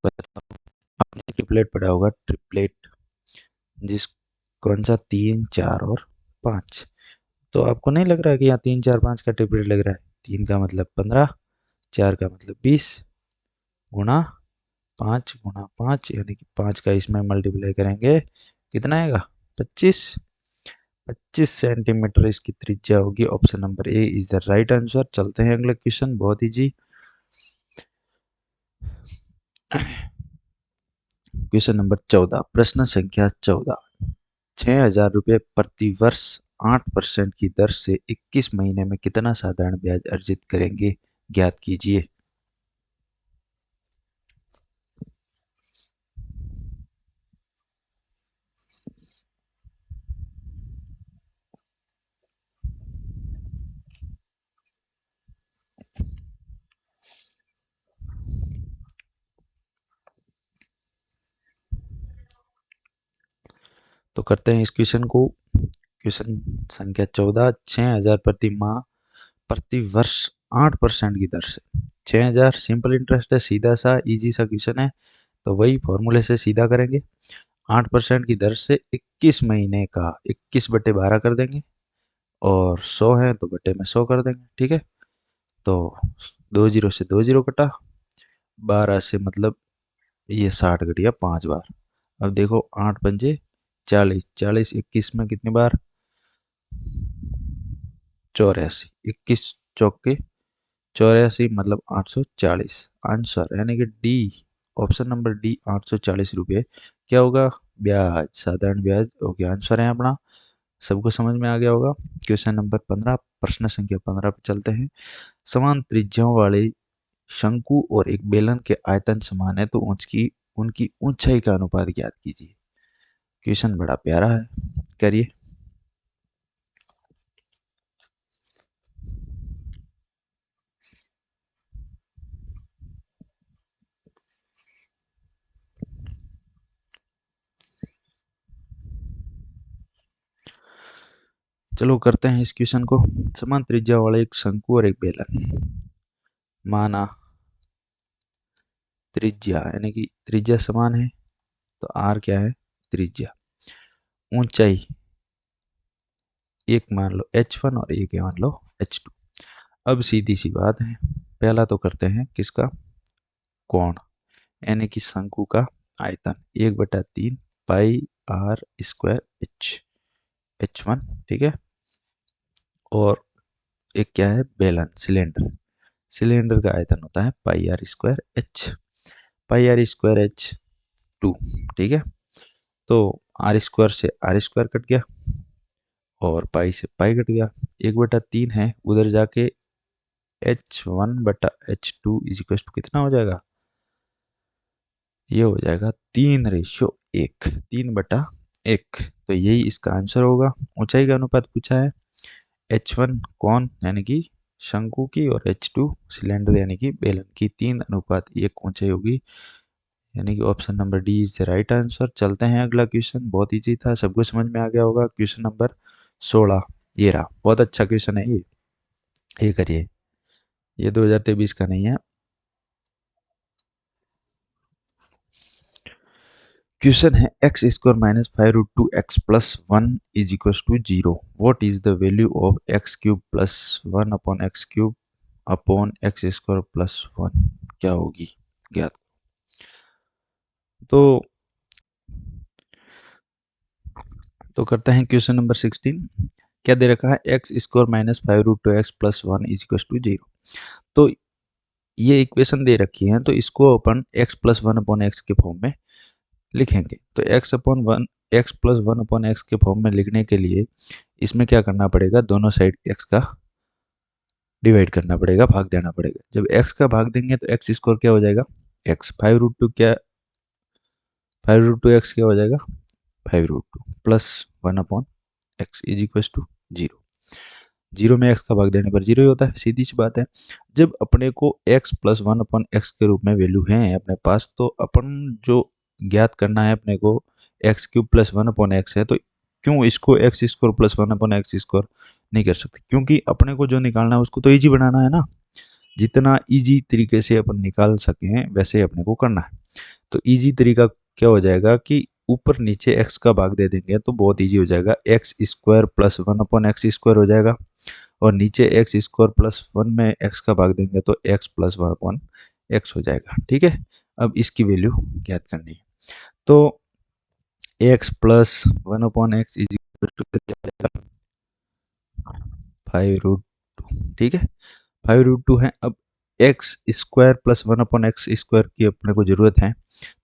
आपने ट्रिपलेट पढ़ा होगा, ट्रिपलेट, जिस, कौन सा, 3 4 और 5। तो आपको नहीं लग रहा है कि यहाँ 3 4 5 का ट्रिपलेट लग रहा है, 3 का मतलब 15, 4 का मतलब 20, गुणा 5 गुणा 5, यानी कि 5 का इसमें मल्टीप्लाई करेंगे, कितना आएगा, 25। 25 सेंटीमीटर इसकी त्रिज्या होगी। Option number A is the right answer. चलते हैं अगला क्वेश्चन, बहुत इजी। क्वेश्चन नंबर 14, प्रश्न संख्या 14। 6,000 रुपये प्रति वर्ष 8% की दर से 21 महीने में कितना साधारण ब्याज अर्जित करेंगे, ज्ञात कीजिए। तो करते हैं इस क्वेश्चन को। क्वेश्चन संख्या 14, 6,000 प्रति माह प्रति वर्ष 8% की दर से, 6,000 सिंपल इंटरेस्ट है, सीधा सा इजी सा क्वेश्चन है, तो वही फॉर्मूले से सीधा करेंगे। 8% की दर से 21 महीने का 21/12 कर देंगे, और 100 है तो बटे में 100 कर देंगे, ठीक है। तो 2 जीरो से 2 जीरो कटा, 12 से मतलब ये 60 घटिया 5 बार। अब देखो 8 पंजे 40, 40 21 में कितनी बार, 84, 21 चौके 84, मतलब 840 आंसर, यानी कि डी, ऑप्शन नंबर डी, 840 रुपये क्या होगा, ब्याज, साधारण ब्याज हो गया आंसर है अपना। सबको समझ में आ गया होगा। क्वेश्चन नंबर 15, प्रश्न संख्या 15 पे चलते हैं। समान त्रिज्याओं वाले शंकु और एक बेलन के आयतन समान है, तो उनकी उनकी ऊंचाई का अनुपात ज्ञात कीजिए। क्वेश्चन बड़ा प्यारा है, करिए। चलो करते हैं इस क्वेश्चन को। समान त्रिज्या वाले एक शंकु और एक बेलन, माना त्रिज्या, यानी कि त्रिज्या समान है, तो आर क्या है, त्रिज्या, ऊंचाई एक मान लो h1 और एक मान लो h2। अब सीधी सी बात है, पहला तो करते हैं किसका, कोण, यानी कि शंकु का आयतन, 1/3 पाई आर स्क्वायर H1, ठीक है। और एक क्या है, बेलन, सिलेंडर, सिलेंडर का आयतन होता है pi R square H, pi R square H2, ठीक है। तो आर स्क्वायर से आर स्क्वायर कट गया, और पाई से पाई कट गया, 1/3 है उधर जाके, H1/H2 इज इक्वल टू कितना हो जाएगा, ये हो जाएगा 3:1, 3/1। तो यही इसका आंसर होगा। ऊंचाई का अनुपात पूछा है, H1 कौन, यानी कि शंकु की, और H2 सिलेंडर यानी कि बेलन की, 3:1 ऊंचाई होगी, यानी कि option number D is the right answer. चलते हैं अगला क्वेश्चन, बहुत इजी था, सबको समझ में आ गया होगा। क्वेश्चन नंबर 16, ये रहा, बहुत अच्छा क्वेश्चन है ये करिए, ये 2023 का नहीं है। क्वेश्चन है, X square minus 5√2x+1 is equal to 0। What is the value of x³ + 1/x³ upon x² + 1, क्या होगी, ज्ञात। तो तो करते हैं क्वेश्चन नंबर 16। क्या दे रखा है, X square minus 5√2x plus 1 is equal to 0। तो ये इक्वेशन दे रखी है, तो इसको अपन x प्लस 1 अपॉन एक्स के फॉर्म में लिखेंगे। तो x प्लस 1 अपॉन एक्स के फॉर्म में लिखने के लिए इसमें क्या करना पड़ेगा, दोनों साइड x का डिवाइड करना पड़ेगा, भाग देना पड़ेगा। जब x का भाग देंगे तो एक्स स्क्वायर क्या हो जाएगा, x 5√2 क्या हो जाएगा, 5√2 plus 1 upon X is equal to 0। 0 में x का भाग देने पर 0 ही होता है, सीधी सी बात है। जब अपने को x प्लस 1 अपॉन एक्स के रूप में वैल्यू है अपने पास, तो अपन जो ज्ञात करना है अपने को x³ प्लस 1 अपॉन एक्स है, तो क्यों इसको x square plus 1 upon X square नहीं कर सकते, क्योंकि अपने को जो निकालना है उसको तो इजी बनाना है ना। जितना इजी तरीके से अपन निकाल सकें वैसे अपने को करना है। तो इजी तरीका क्या हो जाएगा कि ऊपर नीचे x का भाग दे देंगे तो बहुत इजी हो जाएगा, x square plus 1 upon X square हो जाएगा, और नीचे एक्स स्क्वायर प्लस 1 में x का भाग देंगे तो x प्लस 1 अपॉन एक्स हो जाएगा। ठीक है, अब इसकी वैल्यू ज्ञात करनी है। तो x plus 1 upon X is equal to 5√2। ठीक है, 5√2 है। अब X square plus 1 upon X square की अपने को जरूरत है,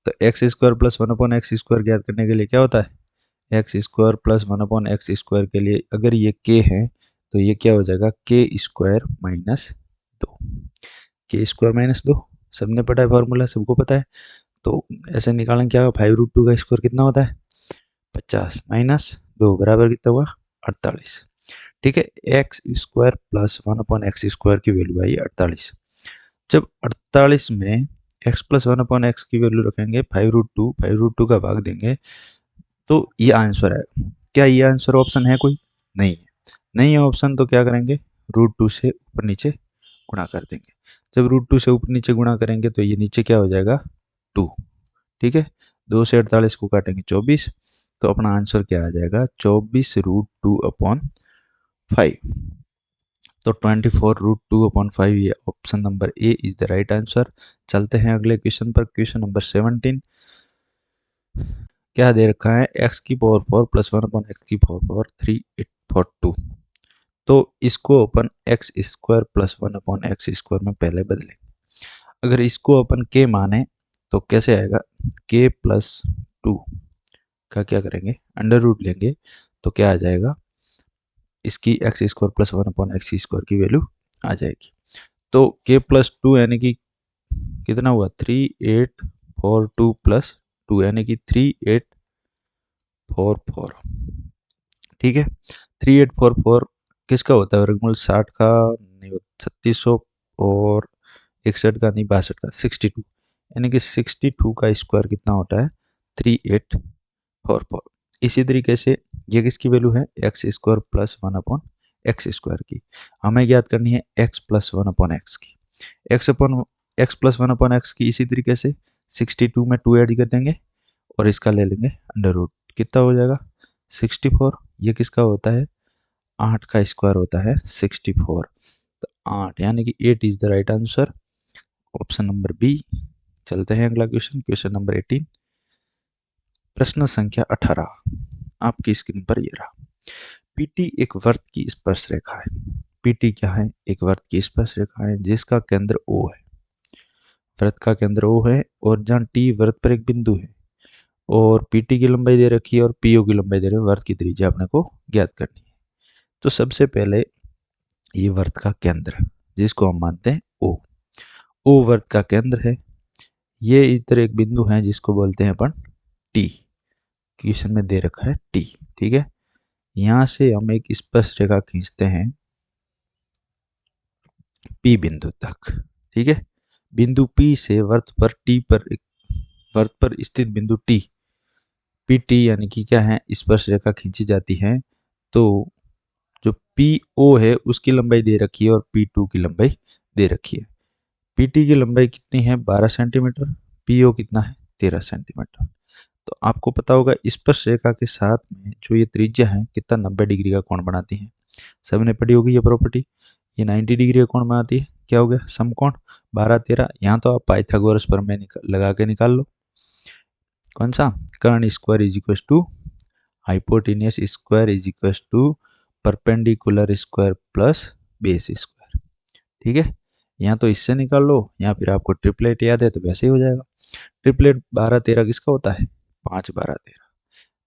तो X square plus 1 upon X square ज्ञात करने के लिए क्या होता है, X square plus 1 upon X square के लिए अगर ये k है तो ये क्या हो जाएगा, k स्क्वायर माइनस 2। के स्क्वायर माइनस 2 सबने पढ़ा है, फॉर्मूला सबको पता है। तो ऐसे निकालें क्या होगा, 5√2 का स्क्वायर कितना होता है, 50 माइनस 2 बराबर कितना हुआ, 48। ठीक है, X square plus 1 upon X square की वैल्यू आई 48। जब 48 में x प्लस 1 अपॉन एक्स की वैल्यू रखेंगे 5√2 का भाग देंगे तो ये आंसर है। क्या ये आंसर ऑप्शन है कोई, नहीं है। नहीं है ऑप्शन तो क्या करेंगे, √2 से ऊपर नीचे गुणा कर देंगे। जब √2 से ऊपर नीचे गुणा करेंगे तो ये नीचे क्या हो जाएगा, 2। ठीक है, 2 से 48 को काटेंगे 24, तो अपना आंसर क्या आ जाएगा, 24√2 अपॉन 5। तो 24√2/5 ये option number A is the right answer. चलते हैं अगले क्वेश्चन पर, क्वेश्चन नंबर 17। क्या दे रखा है, x की पावर 4 प्लस 1 अपॉन एक्स की पावर 3 842। तो इसको अपन X square plus 1 upon X square में पहले बदलें। अगर इसको अपन k माने तो कैसे आएगा, k प्लस 2 का क्या करेंगे, अंडर रूट लेंगे तो क्या आ जाएगा, इसकी x square plus 1 upon X square की वैल्यू आ जाएगी। तो k प्लस 2 यानी कि कितना हुआ, 3842 प्लस 2 यानी कि 3844। ठीक है, 3844 किसका होता है वर्गमूल, 60 का नहीं होता, 3600 और 61 का नहीं, 62 का, 62। यानी कि 62 का स्क्वायर कितना होता है, 3844। इसी तरीके से ये किसकी वैल्यू है, X square plus 1 upon X square की। हमें याद करनी है एक्स प्लस 1 अपॉन एक्स की, एक्स प्लस 1 अपॉन एक्स की। इसी तरीके से 62 में 2 ऐड कर देंगे और इसका ले लेंगे अंडर रूट, कितना हो जाएगा, 64। ये किसका होता है, 8 का स्क्वायर होता है 64। तो 8 यानी कि 8 is the right answer, option number B. चलते हैं अगला क्वेश्चन, क्वेश्चन नंबर 18। प्रश्न संख्या 18 आपकी स्क्रीन पर ये रहा। पीटी एक वृत्त की स्पर्श रेखा है। पीटी क्या है, एक वृत्त की स्पर्श रेखा है जिसका केंद्र O है। वृत्त का केंद्र O है और जहाँ टी वृत्त पर एक बिंदु है, और पीटी की लंबाई दे रखी है और पीओ की लंबाई दे रही है। वृत्त की त्रिज्या अपने को ज्ञात करनी है। तो सबसे पहले ये वृत्त का केंद्र जिसको हम मानते हैं ओ वृत्त का केंद्र है। ये इधर एक बिंदु है जिसको बोलते हैं अपन टी, क्वेश्चन में दे रखा है टी। ठीक है, यहां से हम एक स्पर्श रेखा खींचते हैं पी बिंदु तक। ठीक है, बिंदु पी से वृत्त पर स्थित बिंदु टी, पी टी यानी कि क्या है, स्पर्श रेखा खींची जाती है। तो जो पी ओ है उसकी लंबाई दे रखी है और पी टू की लंबाई दे रखी है। पी टी की लंबाई कितनी है, 12 सेंटीमीटर, पी ओ कितना है, 13 सेंटीमीटर। तो आपको पता होगा स्पर्श रेखा के साथ में जो ये त्रिज्या है कितना 90 डिग्री का कोण बनाती है, सबने पढ़ी होगी ये प्रॉपर्टी। ये 90 डिग्री का कोण बनाती है, क्या हो गया, समकोण 12 13। यहाँ तो आप पाइथागोरस प्रमेय लगा के निकाल लो, कौन सा, कर्ण square is equal to hypotenuse square is equal to perpendicular square plus base square. ठीक है, यहाँ तो इससे निकाल लो, या फिर आपको ट्रिपलेट याद है तो वैसे ही हो जाएगा। ट्रिपलेट 12 13 किसका होता है? 5 12 13,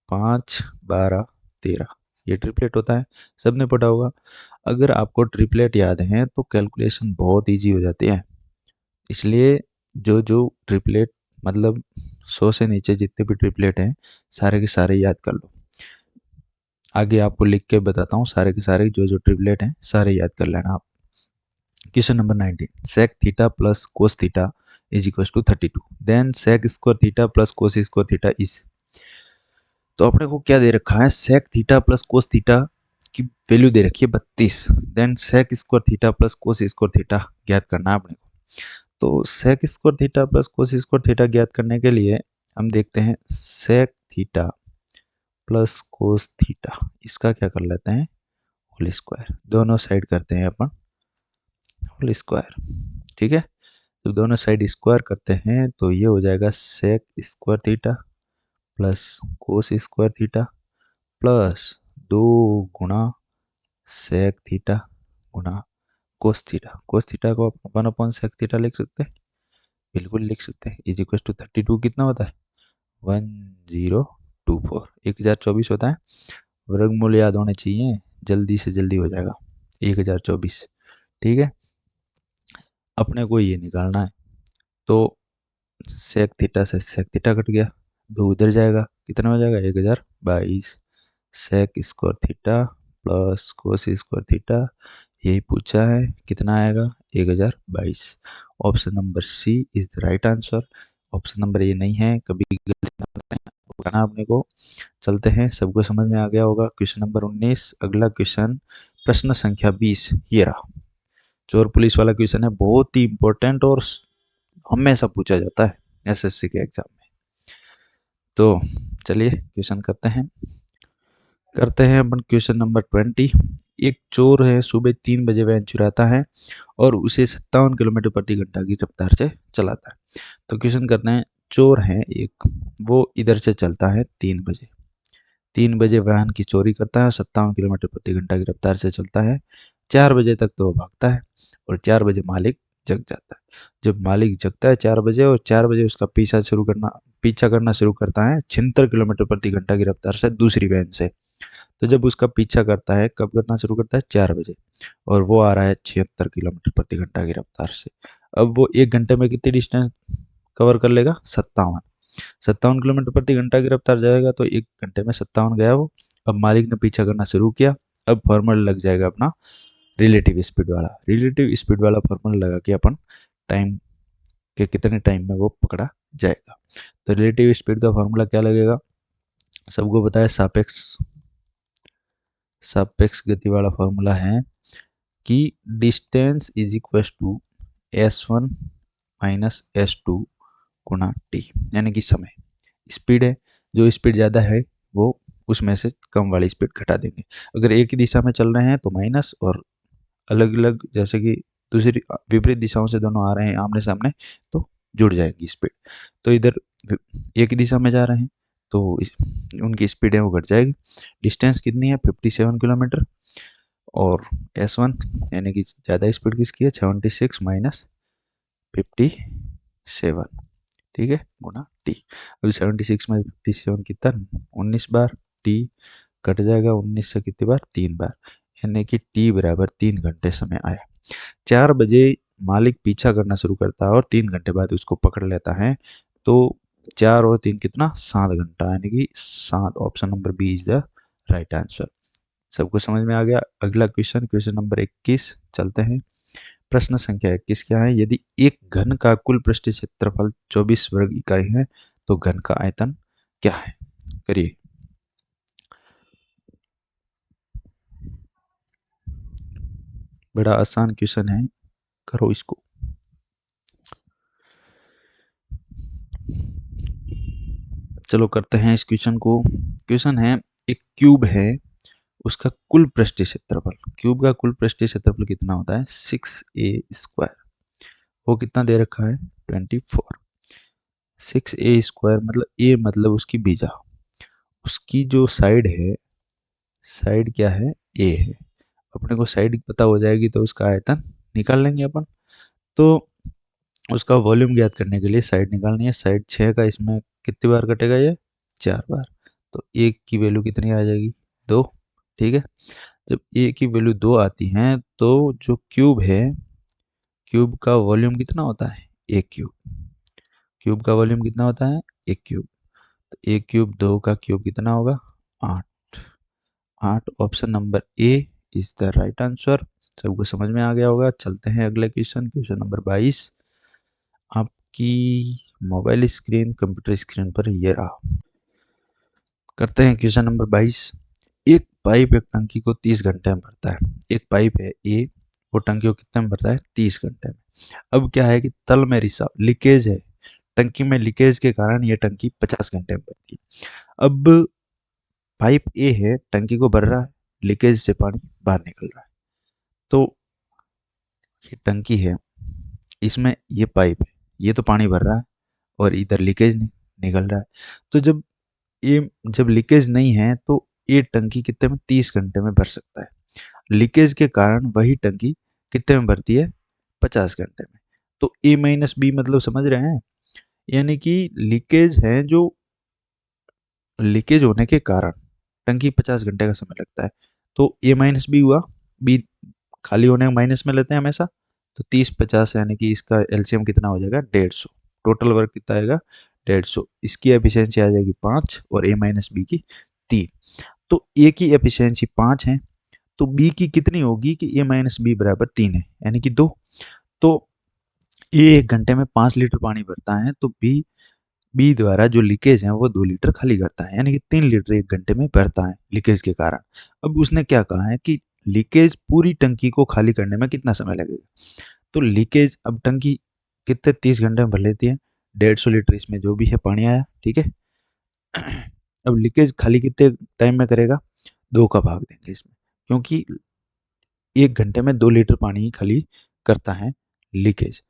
5 12 13, ये ट्रिपलेट होता है, सबने पढ़ा होगा। अगर आपको ट्रिपलेट याद है तो कैलकुलेशन बहुत इजी हो जाती है। इसलिए जो जो ट्रिपलेट मतलब 100 से नीचे जितने भी ट्रिपलेट हैं सारे के सारे याद कर लो। आगे आपको लिख के बताता हूँ, सारे के सारे जो जो ट्रिपलेट हैं सारे याद कर लेना आप। Question number 19, sec theta plus cos theta is equal to 32, then sec square theta plus cos square theta is. तो अपने को क्या दे रखा है? Sec theta plus cos theta की वैल्यू दे रखी है 32, then sec square theta plus cos square theta ज्ञात करना है अपने को। तो sec square theta plus cos square theta ज्ञात करने के लिए हम देखते हैं sec theta plus cos theta, इसका क्या कर लेते हैं? होल स्क्वायर, दोनों साइड करते हैं अपन होल स्क्वायर। ठीक है, तो दोनों साइड स्क्वायर करते हैं तो ये हो जाएगा sec square theta plus cos square theta plus 2 गुणा सेक थीटा गुणा कोस थीटा। कोस थीटा को अपन अपन सेक थीटा लिख सकते हैं, बिल्कुल लिख सकते हैं। इज इक्वल टू 32 कितना होता है? 1024, 1024 होता है। वर्गमूल याद होने चाहिए, जल्दी से जल्दी हो जाएगा 1024। ठीक है, अपने को ये निकालना है। तो सेक थीटा से सेक थीटा कट गया, 2 उधर जाएगा, कितना हो जाएगा? 1022 sec square theta plus cos square theta, यही पूछा है, कितना आएगा? 1022। Option number C is the right answer. Option number ये नहीं है, कभी गलती ना बताना अपने को। चलते हैं, सबको समझ में आ गया होगा। क्वेश्चन नंबर 19, अगला क्वेश्चन प्रश्न संख्या 20, ये रहा। चोर पुलिस वाला क्वेश्चन है, बहुत ही इंपॉर्टेंट और हमेशा पूछा जाता है एसएससी के एग्जाम में। तो चलिए क्वेश्चन करते हैं अपन क्वेश्चन नंबर 20। एक चोर है, सुबह 3 बजे वैन चुराता है और उसे 57 किलोमीटर प्रति घंटा की रफ्तार से चलाता है। तो क्वेश्चन करते हैं, चोर है एक, वो इधर से चलता है 3 बजे, 3 बजे वाहन की चोरी करता है, 57 किलोमीटर प्रति घंटा की रफ्तार से चलता है। 4 बजे तक तो वो भागता है और 4 बजे मालिक जग जाता है। जब मालिक जगता है 4 बजे और 4 बजे उसका पीछा करना शुरू करता है 76 किलोमीटर प्रति घंटा की रफ्तार से दूसरी वैन से। तो जब उसका पीछा करता है, कब करना शुरू करता है? 4 बजे, और वो आ रहा है 76 किलोमीटर प्रति घंटा की रफ्तार से। अब वो 1 घंटे में कितनी डिस्टेंस कवर कर लेगा? 57 किलोमीटर प्रति घंटा की रफ्तार जाएगा, तो 1 घंटे में 57 गया वो। अब मालिक ने पीछा करना शुरू किया, अब फॉर्मूला लग जाएगा अपना रिलेटिव स्पीड वाला फॉर्मूला लगा के अपन टाइम के कितने टाइम में वो पकड़ा जाएगा। तो रिलेटिव स्पीड का फॉर्मूला क्या लगेगा? सबको पता है, सापेक्ष गति वाला फॉर्मूला है कि distance is equal to s1 minus s2 गुना टी, यानी कि समय। स्पीड है, जो स्पीड ज़्यादा है वो उसमें से कम वाली स्पीड घटा देंगे। अगर एक ही दिशा में चल रहे हैं तो माइनस, और अलग अलग जैसे कि दूसरी विपरीत दिशाओं से दोनों आ रहे हैं आमने सामने तो जुड़ जाएगी स्पीड। तो इधर एक ही दिशा में जा रहे हैं तो उनकी स्पीड है वो घट जाएगी। डिस्टेंस कितनी है? 57 किलोमीटर, और S1 यानी कि ज़्यादा स्पीड किसकी है? 76 माइनस 57, ठीक है, गुना टी। अभी 76 में 57 कितना? 19 बार, टी कट जाएगा 19 से कितनी बार? 3 बार, यानी कि टी बराबर 3 घंटे समय आया। 4 बजे मालिक पीछा करना शुरू करता है और 3 घंटे बाद उसको पकड़ लेता है, तो 4 और 3 कितना? 7 घंटा, यानी कि 7। Option number B is the right answer. सबको समझ में आ गया। अगला क्वेश्चन, क्वेश्चन नंबर 21, चलते हैं। प्रश्न संख्या 21 क्या है? यदि एक घन का कुल पृष्ठीय क्षेत्रफल 24 वर्ग इकाई है तो घन का आयतन क्या है? करिए। बड़ा आसान क्वेश्चन है, करो इसको। चलो करते हैं इस क्वेश्चन को। क्वेश्चन है, एक क्यूब है, उसका कुल पृष्ठीय क्षेत्रफल, क्यूब का कुल पृष्ठीय क्षेत्रफल कितना होता है? 6a²। वो कितना दे रखा है? 24। 6a² मतलब a मतलब उसकी भुजा, उसकी जो साइड है, साइड क्या है, ए है। अपने को साइड पता हो जाएगी तो उसका आयतन निकाल लेंगे अपन। तो उसका वॉल्यूम ज्ञात करने के लिए साइड निकालनी है। साइड 6 का इसमें कितनी बार कटेगा, ये 4 बार। तो एक की वैल्यू कितनी आ जाएगी, 2। ठीक है, जब ए की वैल्यू 2 आती है तो जो क्यूब है, क्यूब का वॉल्यूम कितना होता है, एक क्यूब। क्यूब का वॉल्यूम कितना होता है, एक क्यूब। तो एक क्यूब 2 का क्यूब कितना होगा, 8। 8, option number A is the right answer. सबको समझ में आ गया होगा। चलते हैं अगले क्वेश्चन, क्वेश्चन नंबर 22। आपकी मोबाइल स्क्रीन कंप्यूटर स्क्रीन पर ये रहा। करते हैं क्वेश्चन नंबर 22। एक पाइप एक टंकी को 30 घंटे में भरता है। एक पाइप है ए, वो टंकी को कितने में भरता है, 30 घंटे में। अब क्या है कि तल में रिसाव लीकेज है, टंकी में लीकेज के कारण ये टंकी 50 घंटे में भरती है। अब पाइप ए है, टंकी को भर रहा है, लीकेज से पानी बाहर निकल रहा है। तो ये टंकी है, इसमें ये पाइप है, ये तो पानी भर रहा है और इधर लीकेज नहीं निकल रहा है। तो ये जब लीकेज नहीं है तो ये टंकी कितने में, 30 घंटे में भर सकता है। लीकेज के कारण वही टंकी कितने में भरती है, 50 घंटे में। तो ए माइनस बी मतलब समझ रहे हैं, यानी कि लीकेज है, जो लीकेज होने के कारण टंकी 50 घंटे का समय लगता है। तो ए माइनस बी हुआ, बी खाली होने माइनस में लेते हैं हमेशा। तो 30 50 यानी कि इसका एलसीएम कितना हो जाएगा, 150। टोटल वर्क कितना आएगा, 150। इसकी एफिशिएंसी आ जाएगी 5 और ए माइनस बी की 3। तो ए की एफिशिएंसी 5 है, तो बी की कितनी होगी कि ए माइनस बी बराबर 3 है, यानी कि 2। तो ए 1 घंटे में 5 लीटर पानी भरता है, तो बी बी द्वारा जो लीकेज है वो 2 लीटर खाली करता है, यानी कि 3 लीटर 1 घंटे में भरता है लीकेज के कारण। अब उसने क्या कहा है कि लीकेज पूरी टंकी को खाली करने में कितना समय लगेगा। तो लीकेज, अब टंकी कितने 30 घंटे में भर लेती है, 150 लीटर इसमें जो भी है पानी आया, ठीक है। अब लीकेज खाली कितने टाइम में करेगा, 2 का भाग देंगे इसमें, क्योंकि 1 घंटे में 2 लीटर पानी ही खाली करता है लीकेज।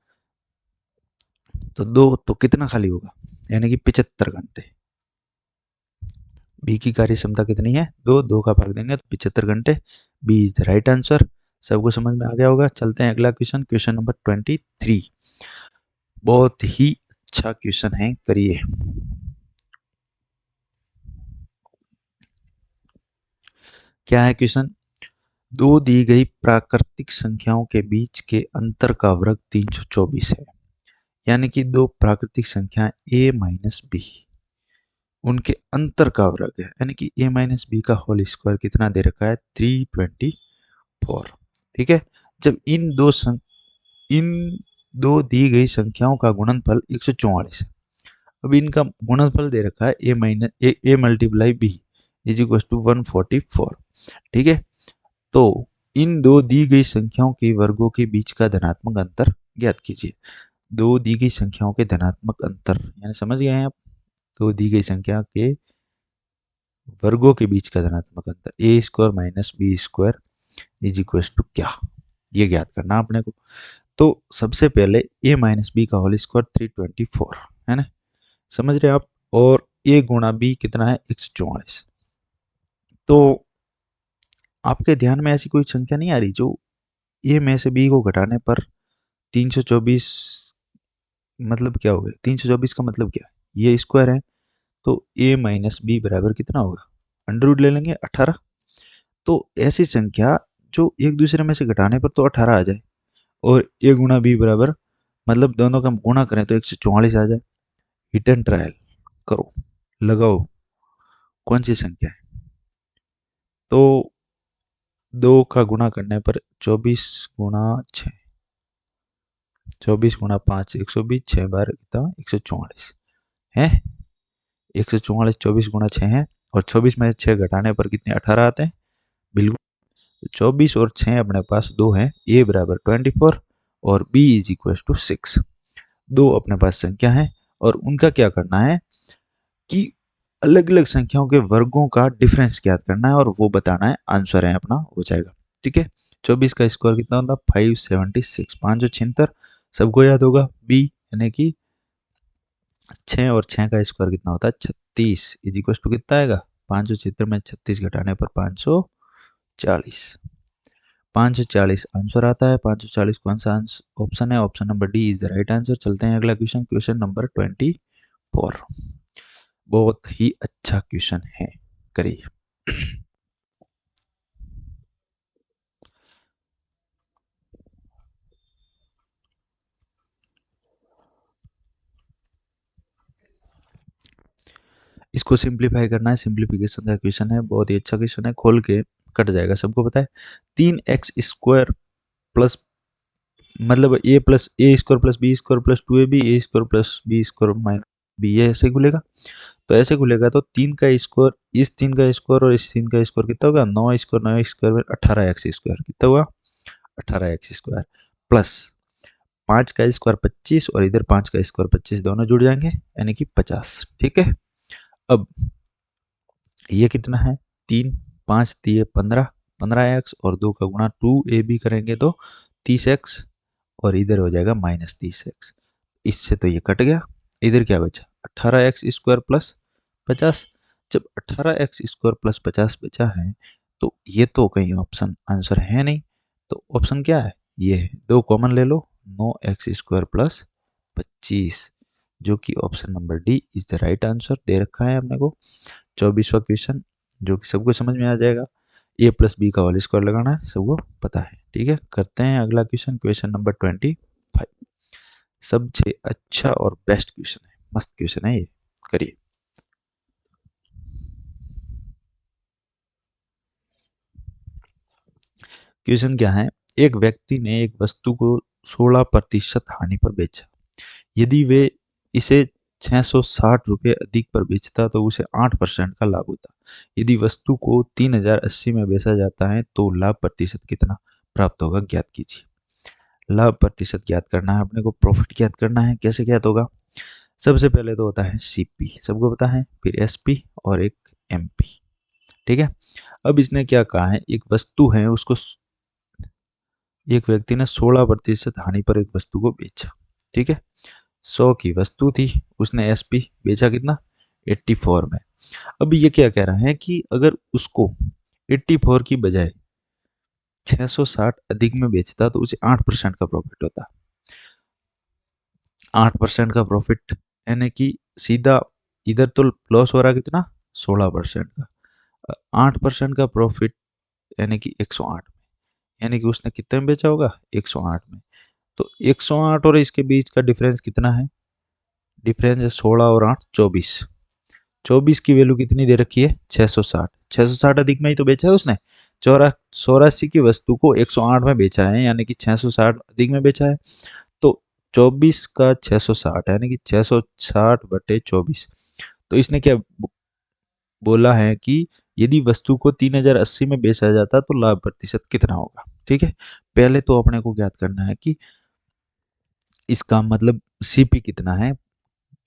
तो 2 तो कितना खाली होगा, यानी कि 75 घंटे। बी की कार्य क्षमता कितनी है, 2 का भाग देंगे तो 75 घंटे। B is the right answer. सबको समझ में आ गया होगा। चलते हैं अगला क्वेश्चन, क्वेश्चन नंबर 23। बहुत ही अच्छा क्वेश्चन है, करिए। क्या है क्वेश्चन, दो दी गई प्राकृतिक संख्याओं के बीच के अंतर का वर्ग 324 है। यानी कि दो प्राकृतिक संख्या a माइनस बी, उनके अंतर का वर्ग है, यानी कि a माइनस बी का होल स्क्वायर कितना दे रखा है, 324। ठीक है, जब इन दो दी गई संख्याओं का गुणनफल 144 है। अब इनका गुणनफल दे रखा है A minus A multiply B is equal to 144। ठीक है, तो इन दो दी गई संख्याओं के वर्गों के बीच का धनात्मक अंतर ज्ञात कीजिए। दो दी गई संख्याओं के धनात्मक अंतर, यानी समझ गए हैं आप, दो दी गई संख्या के वर्गों के बीच का धनात्मक अंतर, A square minus B square is equal to क्या, ये ज्ञात करना अपने को। तो सबसे पहले ए माइनस बी का होल स्क्वायर 324 है ना, समझ रहे आप। और ए गुणा बी कितना है, 144। तो आपके ध्यान में ऐसी कोई संख्या नहीं आ रही जो ए में से बी को घटाने पर 324, मतलब क्या होगा, 324 का मतलब क्या है, ये स्क्वायर है। तो ए माइनस बी बराबर कितना होगा, अंडर रूट ले लेंगे 18। तो ऐसी संख्या जो एक दूसरे में से घटाने पर तो 18 आ जाए, और ए गुणा बी बराबर, मतलब दोनों का गुणा करें तो 144 आ जाए। हिट एंड ट्रायल करो, लगाओ कौन सी संख्या है। तो 2 का गुणा करने पर 24 गुणा 6, 24 गुणा 5 120, 6 बार कितना 144 है। 144 24 गुणा 6 है, और 24 में 6 घटाने पर कितने 18 आते हैं, बिल्कुल। 24 और 6 अपने पास दो हैं, ए बराबर 24 और बी इज इक्वल टू 6। दो अपने पास संख्या है, और उनका क्या करना है कि अलग अलग संख्याओं के वर्गों का डिफरेंस ज्ञात करना है, और वो बताना है, आंसर है अपना हो जाएगा। ठीक है, 24 का स्क्वायर कितना होता है, 576, 576 सबको याद होगा। बी यानी कि 6 और 6 का स्क्वायर कितना होता है, 36 इज इक्वल टू कितना आएगा, 576 में 36 घटाने पर 540। 540 आंसर आता है। 540 कौन सा आंसर ऑप्शन है? Option number D is the right answer. चलते हैं अगला क्वेश्चन, क्वेश्चन नंबर 24। बहुत ही अच्छा क्वेश्चन है, करिए। इसको सिंप्लीफाई करना है, सिंप्लीफिकेशन का क्वेश्चन है, बहुत ही अच्छा क्वेश्चन है, खोल के कट जाएगा, सबको पता है। 3x² प्लस मतलब a+a² + b² + 2ab a² + b² - b, ये ऐसे खुलेगा। तो ऐसे खुलेगा तो 3 का स्क्वायर, इस 3 का स्क्वायर और इस 3 का स्क्वायर कितना होगा? 9 में 18x² कितना हुआ? 18x² प्लस 5 का स्क्वायर 25 और इधर 5 का स्क्वायर 25, दोनों जुड़ जाएंगे यानी कि 50। ठीक है। अब ये कितना है? 3 5 दिए 15, 15x और 2 का गुणा 2ab करेंगे तो 30x और इधर हो जाएगा -30x। इससे तो ये कट गया, इधर क्या बचा? 18x² plus 50। जब 18x² प्लस 50 बचा है तो ये तो कहीं ऑप्शन आंसर है नहीं, तो ऑप्शन क्या है? ये है, दो कॉमन ले लो, 9x² प्लस 25, जो कि option number D is the right answer दे रखा है अपने को। 24वां क्वेश्चन जो कि सबको समझ में आ जाएगा, a+b का होल स्क्वायर लगाना है, सबको पता है। ठीक है, करते हैं अगला क्वेश्चन, क्वेश्चन नंबर 25। सबसे अच्छा और बेस्ट क्वेश्चन है, मस्त क्वेश्चन है ये, करिए। क्वेश्चन क्या है? एक व्यक्ति ने एक वस्तु को 16% हानि पर बेचा। यदि वे इसे 660 रुपये अधिक पर बेचता तो उसे 8% का लाभ होता। यदि वस्तु को 3080 में बेचा जाता है तो लाभ प्रतिशत कितना प्राप्त होगा, ज्ञात कीजिए। लाभ प्रतिशत ज्ञात करना है अपने को, प्रॉफिट ज्ञात करना है। कैसे ज्ञात होगा? सबसे पहले तो होता है सीपी, सबको पता है, फिर एसपी और एक एमपी। ठीक है। अब इसने क्या कहा है, एक वस्तु है उसको एक व्यक्ति ने 16% हानि पर एक वस्तु को बेचा। ठीक है, 100 की वस्तु थी, उसने एसपी बेचा कितना? 84 में। अब ये क्या कह रहा है कि अगर उसको 84 की बजाय 660 अधिक में बेचता तो उसे 8% का प्रॉफिट होता। 8% का प्रॉफिट यानी कि सीधा इधर तो लॉस हो रहा कितना? 16% का। 8% का प्रॉफिट यानी कि 108 में, यानी कि उसने कितने में बेचा होगा? 108 में। तो 108 और इसके बीच का डिफरेंस कितना है? डिफरेंस है 16 और 8 24। 24 की वैल्यू कितनी दे रखी है? 660। 660 अधिक में ही तो बेचा है उसने। चौरा 84 की वस्तु को 108 में बेचा है, यानी कि 660 अधिक में बेचा है। तो 24 का 660 यानी कि 660/24। तो इसने क्या बोला है कि यदि वस्तु को 3080 में बेचा जाता तो लाभ प्रतिशत कितना होगा। ठीक है, पहले तो अपने को ज्ञात करना है कि इसका मतलब सीपी कितना है,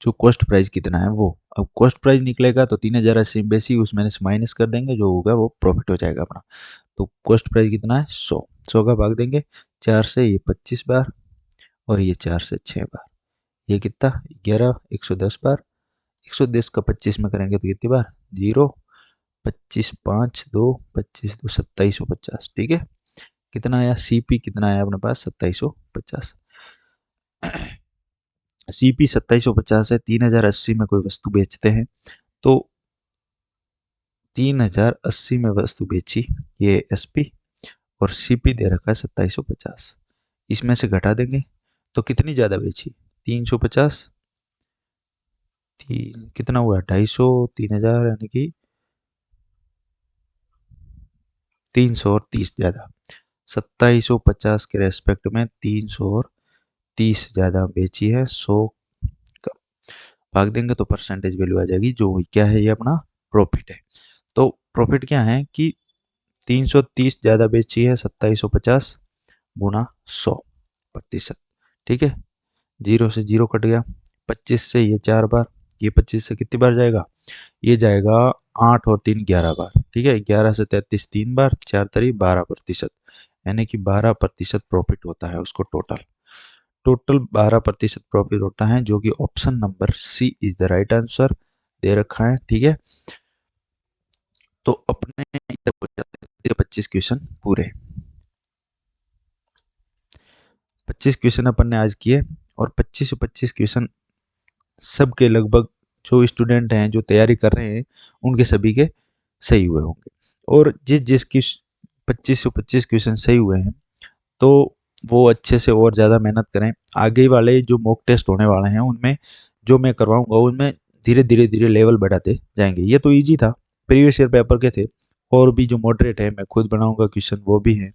जो कॉस्ट प्राइस कितना है वो। अब कॉस्ट प्राइस निकलेगा तो 3080 बेसी, उसमें से माइनस कर देंगे, जो होगा वो प्रॉफिट हो जाएगा अपना। तो कॉस्ट प्राइस कितना है? 100। 100 का भाग देंगे 4 से, ये 25 बार, और ये 4 से 6 बार, ये कितना? 11, 110 बार। 110 का 25 में करेंगे तो कितनी बार? 0। 25 5 2 25 2 2750। ठीक है, कितना आया? सीपी कितना आया अपने पास? 2750। सीपी 2750 है। 3080 में कोई वस्तु बेचते हैं तो 3080 में वस्तु बेची, ये एसपी, और सीपी दे रखा है 2750। इसमें से घटा देंगे तो कितनी ज़्यादा बेची? 350। तीन कितना हुआ? 250, 3000 यानी कि 330 ज़्यादा। 2750 के रेस्पेक्ट में 330 ज़्यादा बेची है। 100 का भाग देंगे तो परसेंटेज वैल्यू आ जाएगी, जो क्या है? ये अपना प्रॉफिट है। तो प्रॉफिट क्या है कि 330 ज़्यादा बेची है, 2750 गुणा 100%। ठीक है, 0 से 0 कट गया। 25 से ये 4 बार, ये 25 से कितनी बार जाएगा? ये जाएगा 8 और 3 11 बार। ठीक है, 11 से 33 3 बार, 4 तरी 12%, यानी कि 12% प्रॉफिट होता है उसको टोटल। टोटल 12% प्रॉफिट होता है, जो कि option number C is the right answer दे रखा है। ठीक है, तो अपने इधर हो जाते हैं 25 क्वेश्चन पूरे। 25 क्वेश्चन अपन ने आज किए, और 25 क्वेश्चन सबके लगभग, जो स्टूडेंट हैं जो तैयारी कर रहे हैं उनके सभी के सही हुए होंगे। और जिस जिसकी 25 क्वेश्चन सही हुए हैं तो वो अच्छे से और ज़्यादा मेहनत करें। आगे वाले जो मॉक टेस्ट होने वाले हैं उनमें जो मैं करवाऊंगा उनमें धीरे धीरे लेवल जाएंगे। ये तो इजी था, प्रीवियस ईयर पेपर के थे। और भी जो मॉडरेट है मैं खुद बनाऊंगा क्वेश्चन, वो भी हैं।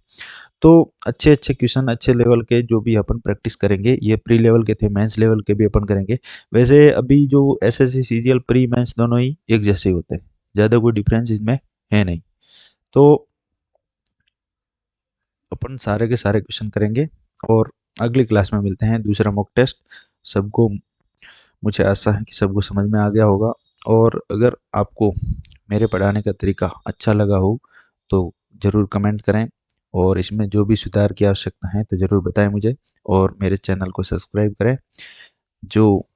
तो अच्छे अच्छे क्वेश्चन अच्छे लेवल के जो भी अपन प्रैक्टिस करेंगे, ये प्री लेवल के थे, मेंस लेवल के भी अपन करेंगे। वैसे अभी जो एसएससी सीजीएल प्री मेंस दोनों ही एक जैसे ही होते हैं, ज़्यादा कोई डिफरेंस इसमें है नहीं। तो अपन सारे के सारे क्वेश्चन करेंगे, और अगली क्लास में मिलते हैं दूसरा मॉक टेस्ट। सबको, मुझे आशा है कि सबको समझ में आ गया होगा। और अगर आपको मेरे पढ़ाने का तरीका अच्छा लगा हो तो ज़रूर कमेंट करें, और इसमें जो भी सुधार की आवश्यकता है तो ज़रूर बताएं मुझे, और मेरे चैनल को सब्सक्राइब करें। जो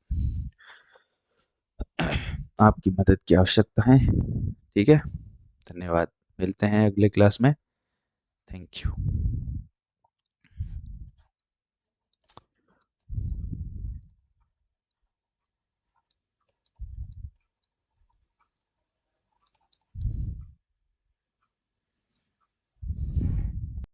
आपकी मदद की आवश्यकता है। ठीक है, धन्यवाद। मिलते हैं अगले क्लास में। Thank you.